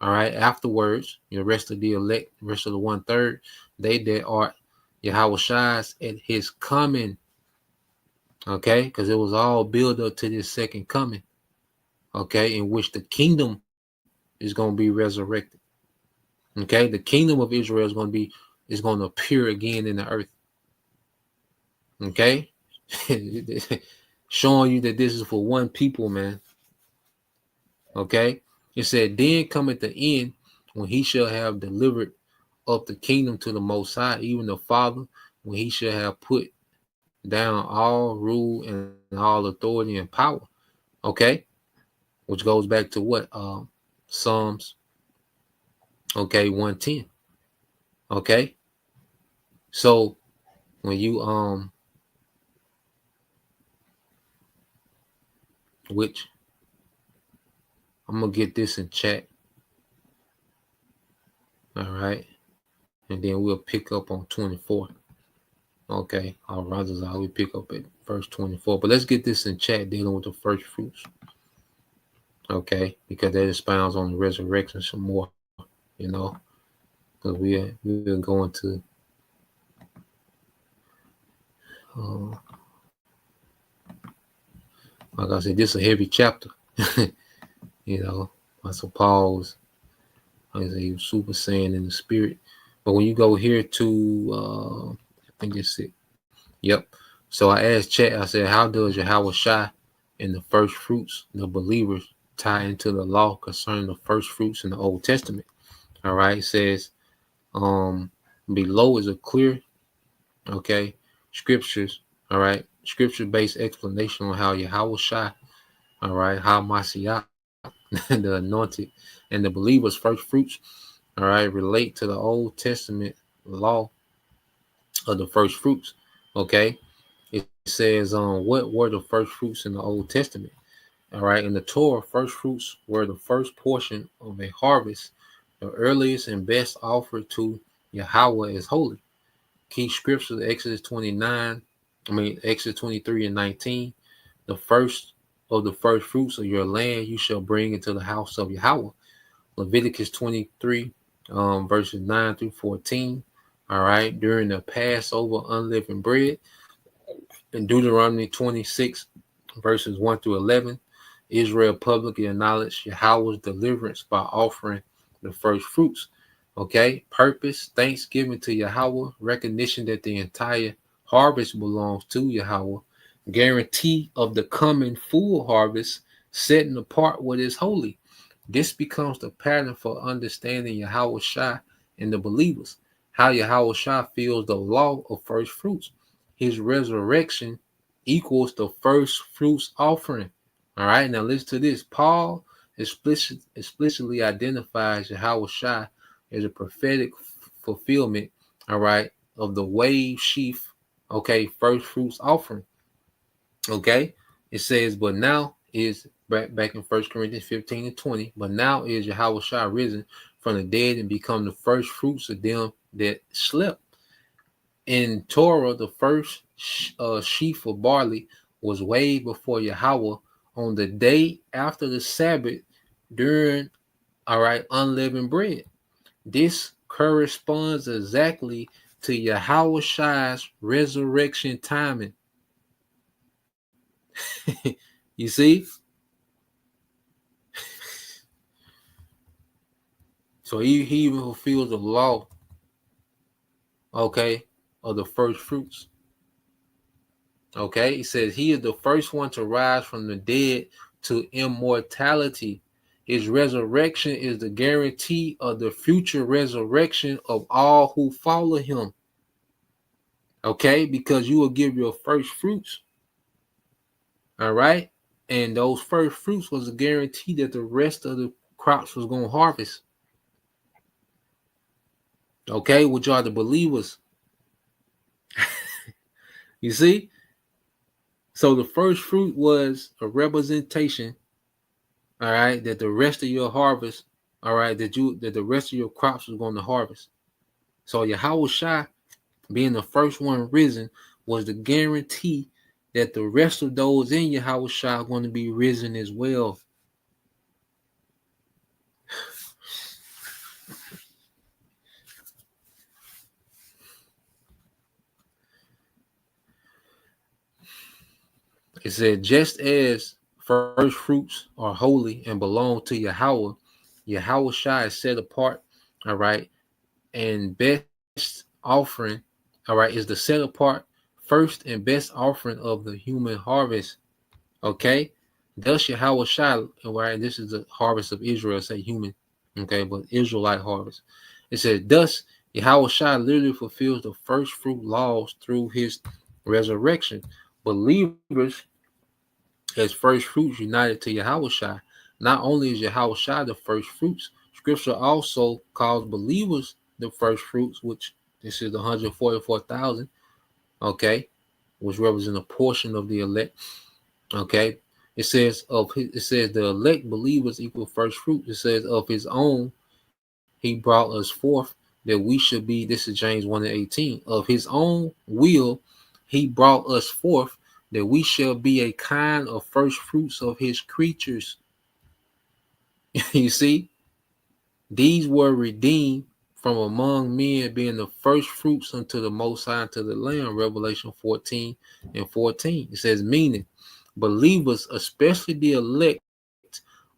All right, afterwards, the rest of the elect, rest of the 1/3, they that are Yahweh Shai's at his coming. Okay, because it was all built up to this second coming. Okay, in which the kingdom is going to be resurrected. Okay, the kingdom of Israel is going to appear again in the earth. Okay, showing you that this is for one people, man. Okay, it said, then cometh the end when he shall have delivered up the kingdom to the Most High, even the Father, when he shall have put down all rule and all authority and power. Okay, which goes back to what Psalms 110. Okay, so when you which I'm gonna get this in chat, all right, and then we'll pick up on 24. Okay, our brothers, we pick up at verse 24, but let's get this in chat dealing with the first fruits. Okay, because that expounds on the resurrection some more, you know, because we're going to like I said, this is a heavy chapter. You know, I suppose like I say, he was super saiyan in the spirit. But when you go here to I think it's it. Yep. So I asked chat, I said, how does Yahweh Shai and the first fruits, the believers, tie into the law concerning the first fruits in the Old Testament? All right, it says below is a clear, okay, scriptures, all right, scripture-based explanation on how Yahweh Shai, all right, how Mashiach, the anointed, and the believers' first fruits, all right, relate to the Old Testament law of the first fruits. Okay, it says what were the first fruits in the Old Testament? All right, in the Torah, first fruits were the first portion of a harvest, the earliest and best offered to Yahweh is holy. Key scriptures, Exodus 23 and 19. The first of the first fruits of your land you shall bring into the house of Yahweh. Leviticus 23, verses 9 through 14. All right, during the Passover unleavened bread. In Deuteronomy 26, verses 1 through 11. Israel publicly acknowledged Yahweh's deliverance by offering the first fruits. Okay, purpose, thanksgiving to Yahweh, recognition that the entire harvest belongs to Yahweh, guarantee of the coming full harvest, setting apart what is holy. This becomes the pattern for understanding Yahweh Shai and the believers, how Yahweh Shai feels the law of first fruits. His resurrection equals the first fruits offering. All right, now listen to this. Paul explicitly identifies Yahweh Shai as a prophetic fulfillment, all right, of the wave sheaf, okay, first fruits offering. Okay, it says, but now is back in 1 Corinthians 15 and 20, but now is Yahweh Shai risen from the dead and become the first fruits of them that slept. In Torah, the first sheaf of barley was weighed before Yahweh on the day after the Sabbath during, all right, unleavened bread. This corresponds exactly to Yahweh Shai's resurrection timing. You see? So he even fulfills the law, okay, of the first fruits. Okay, he says he is the first one to rise from the dead to immortality. His resurrection is the guarantee of the future resurrection of all who follow him. Okay, because you will give your first fruits. All right. And those first fruits was a guarantee that the rest of the crops was going to harvest. Okay, which are the believers. You see? So the first fruit was a representation, all right, that the rest of your harvest, all right, that the rest of your crops was going to harvest. So Yahweh Shai, being the first one risen, was the guarantee that the rest of those in Yahweh Shai are going to be risen as well. It said, just as first fruits are holy and belong to Yahweh, Yahweh Shai is set apart, all right, and best offering, all right, is the set apart first and best offering of the human harvest. Okay, thus Yahweh Shai, all right, this is the harvest of Israel, say human, okay, but Israelite harvest. It says, thus Yahweh Shai literally fulfills the first fruit laws through his resurrection. Believers as first fruits united to Yahweh Shai. Not only is Yahweh Shai the first fruits, Scripture also calls believers the first fruits, which this is the 144,000, okay, which represents a portion of the elect, okay. It says the elect believers equal first fruit. It says of his own he brought us forth that we should be. This is James 1:18. Of his own will he brought us forth that we shall be a kind of first fruits of his creatures. You see, these were redeemed from among men, being the first fruits unto the Most High, unto the Lamb. Revelation 14:14. It says, meaning believers, especially the elect,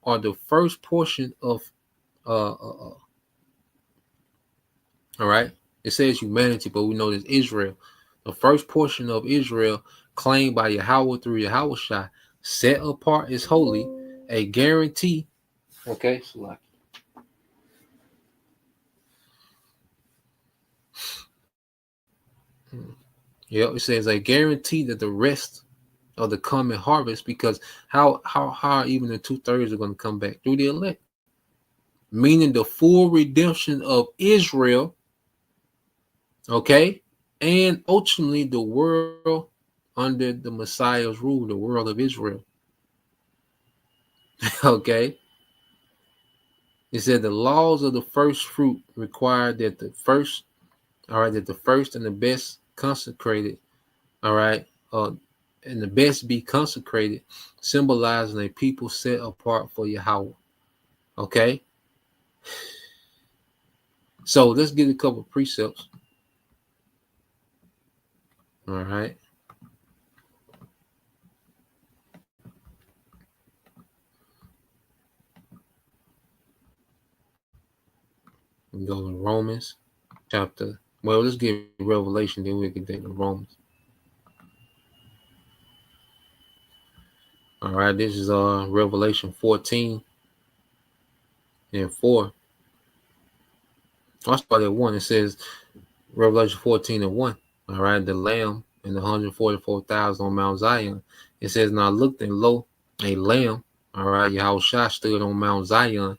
are the first portion of all right. It says humanity, but we know there's Israel. The first portion of Israel claimed by Yahweh through Yahweh Shai, set apart as holy, a guarantee. Okay, so like it says a guarantee that the rest of the coming harvest, because how even the 2/3 are going to come back through the elect, meaning the full redemption of Israel, okay, and ultimately the world under the Messiah's rule, the world of Israel. Okay. It said the laws of the first fruit require that the first, all right, that the first and the best consecrated, all right, and the best be consecrated, symbolizing a people set apart for Yahweh. Okay. So let's get a couple of precepts. All right. We go to Romans chapter. Well, let's get Revelation, then we can take the Romans. All right, this is Revelation 14 and 4. I'll start at 1. It says Revelation 14 and 1. All right, the Lamb and the 144,000 on Mount Zion. It says, and I looked, and lo, a lamb. All right, Yahushua stood on Mount Zion.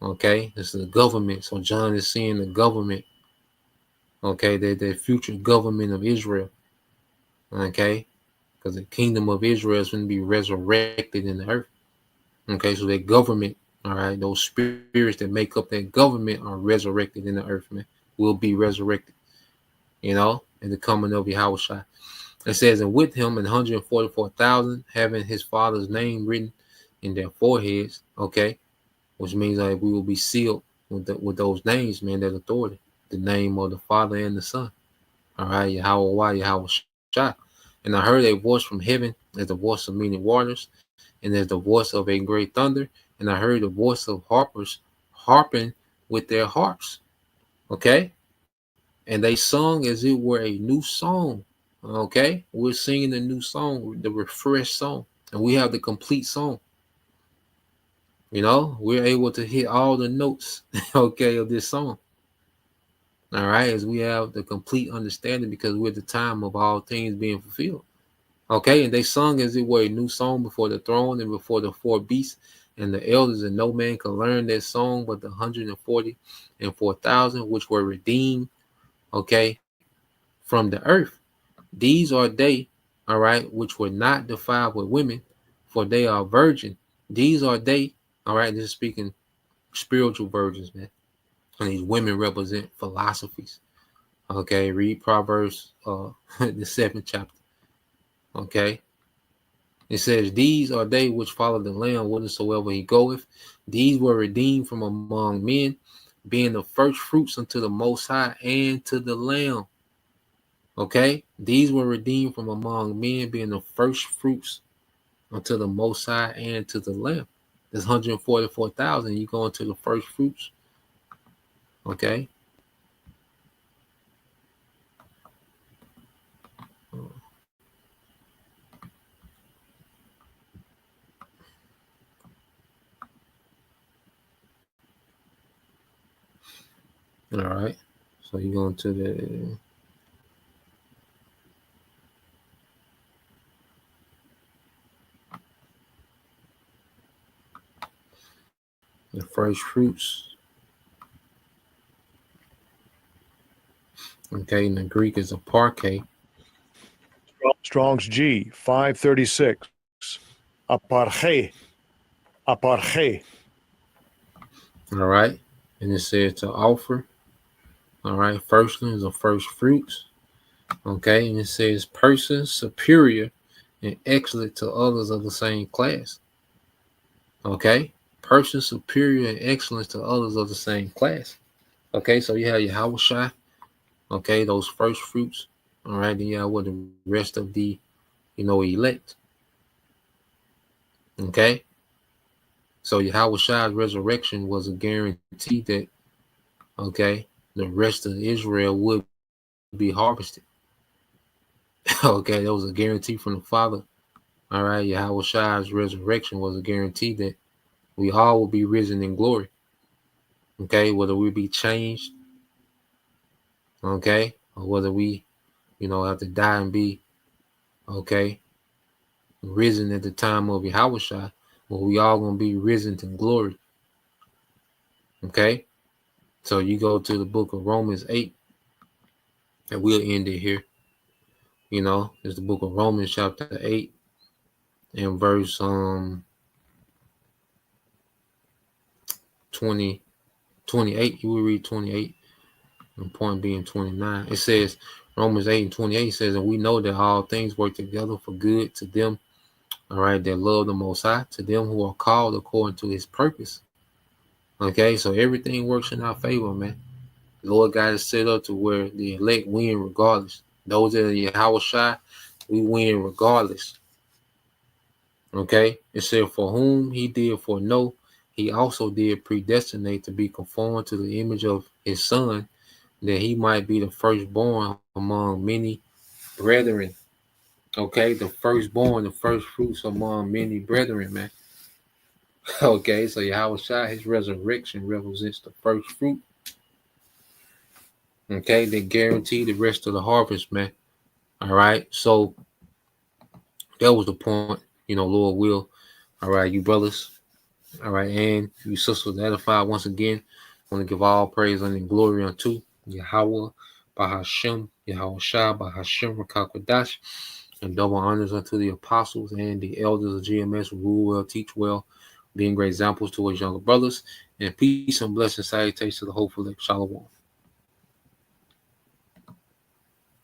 Okay, this is the government. So John is seeing the government. Okay, the future government of Israel. Okay, because the kingdom of Israel is going to be resurrected in the earth. Okay, so that government, all right, those spirits that make up that government are resurrected in the earth, man, will be resurrected, you know, in the coming of Yahushua. It says, and with him 144,000 having his father's name written in their foreheads, okay, which means that we will be sealed with those names, man, that authority, the name of the Father and the Son. All right, Yahweh, Yahweh Shai. And I heard a voice from heaven as the voice of many waters, and as the voice of a great thunder. And I heard the voice of harpers harping with their harps. Okay? And they sung as it were a new song. Okay? We're singing the new song, the refreshed song. And we have the complete song. You know, we're able to hit all the notes, okay, of this song. All right, as we have the complete understanding because we're at the time of all things being fulfilled. Okay, and they sung as it were a new song before the throne and before the four beasts and the elders, and no man could learn that song but the 144,000 which were redeemed, okay, from the earth. These are they, all right, which were not defiled with women, for they are virgin. These are they, all right, this is speaking spiritual virgins, man. And these women represent philosophies. Okay, read Proverbs the 7th chapter. Okay. It says, these are they which follow the Lamb whithersoever he goeth. These were redeemed from among men, being the first fruits unto the Most High and to the Lamb. Okay? These were redeemed from among men, being the first fruits unto the Most High and to the Lamb. There's 144,000. You go into the first fruits. Okay? All right. So you go into the first fruits. Okay, in the Greek is aparche. Strong's G 536. Aparche. Aparche. All right. And it says to offer. All right. Firstlings or first fruits. Okay. And it says person superior and excellent to others of the same class. Okay. Person superior and excellent to others of the same class. Okay. So you have your Yahushua. Okay. Those first fruits. All right. Then you have what the rest of the, elect. Okay. So Yahushua's resurrection was a guarantee that, okay, the rest of Israel would be harvested. Okay, that was a guarantee from the Father. All right, Yahushua's resurrection was a guarantee that we all will be risen in glory. Okay, whether we be changed, okay, or whether we, have to die and be, okay, risen at the time of Yahushua. Well, we all gonna be risen to glory. Okay, so you go to the book of Romans 8, and we'll end it here. It's the book of Romans chapter 8 and verse 28. You will read 28, and point being 29. It says Romans 8 and 28 says, and we know that all things work together for good to them, all right, that love the Most High, to them who are called according to his purpose. Okay, so everything works in our favor, man. The Lord got it set up to where the elect win regardless. Those that are Yahushua, we win regardless. Okay, it said, for whom he did foreknow, he also did predestinate to be conformed to the image of his Son, that he might be the firstborn among many brethren. Okay, the firstborn, the first fruits among many brethren, man. Okay, so Yahushua, his resurrection represents the first fruit. Okay, they guarantee the rest of the harvest, man. All right, so that was the point, Lord will. All right, you brothers, all right, and you sisters edified once again. I want to give all praise and glory unto Yahweh, Bahashem, Yahushua, Bahashem, Rakakwadash, and double honors unto the apostles and the elders of GMS who rule well, teach well, being great examples to his younger brothers, and peace and blessing salutations to the hopeful Shalom.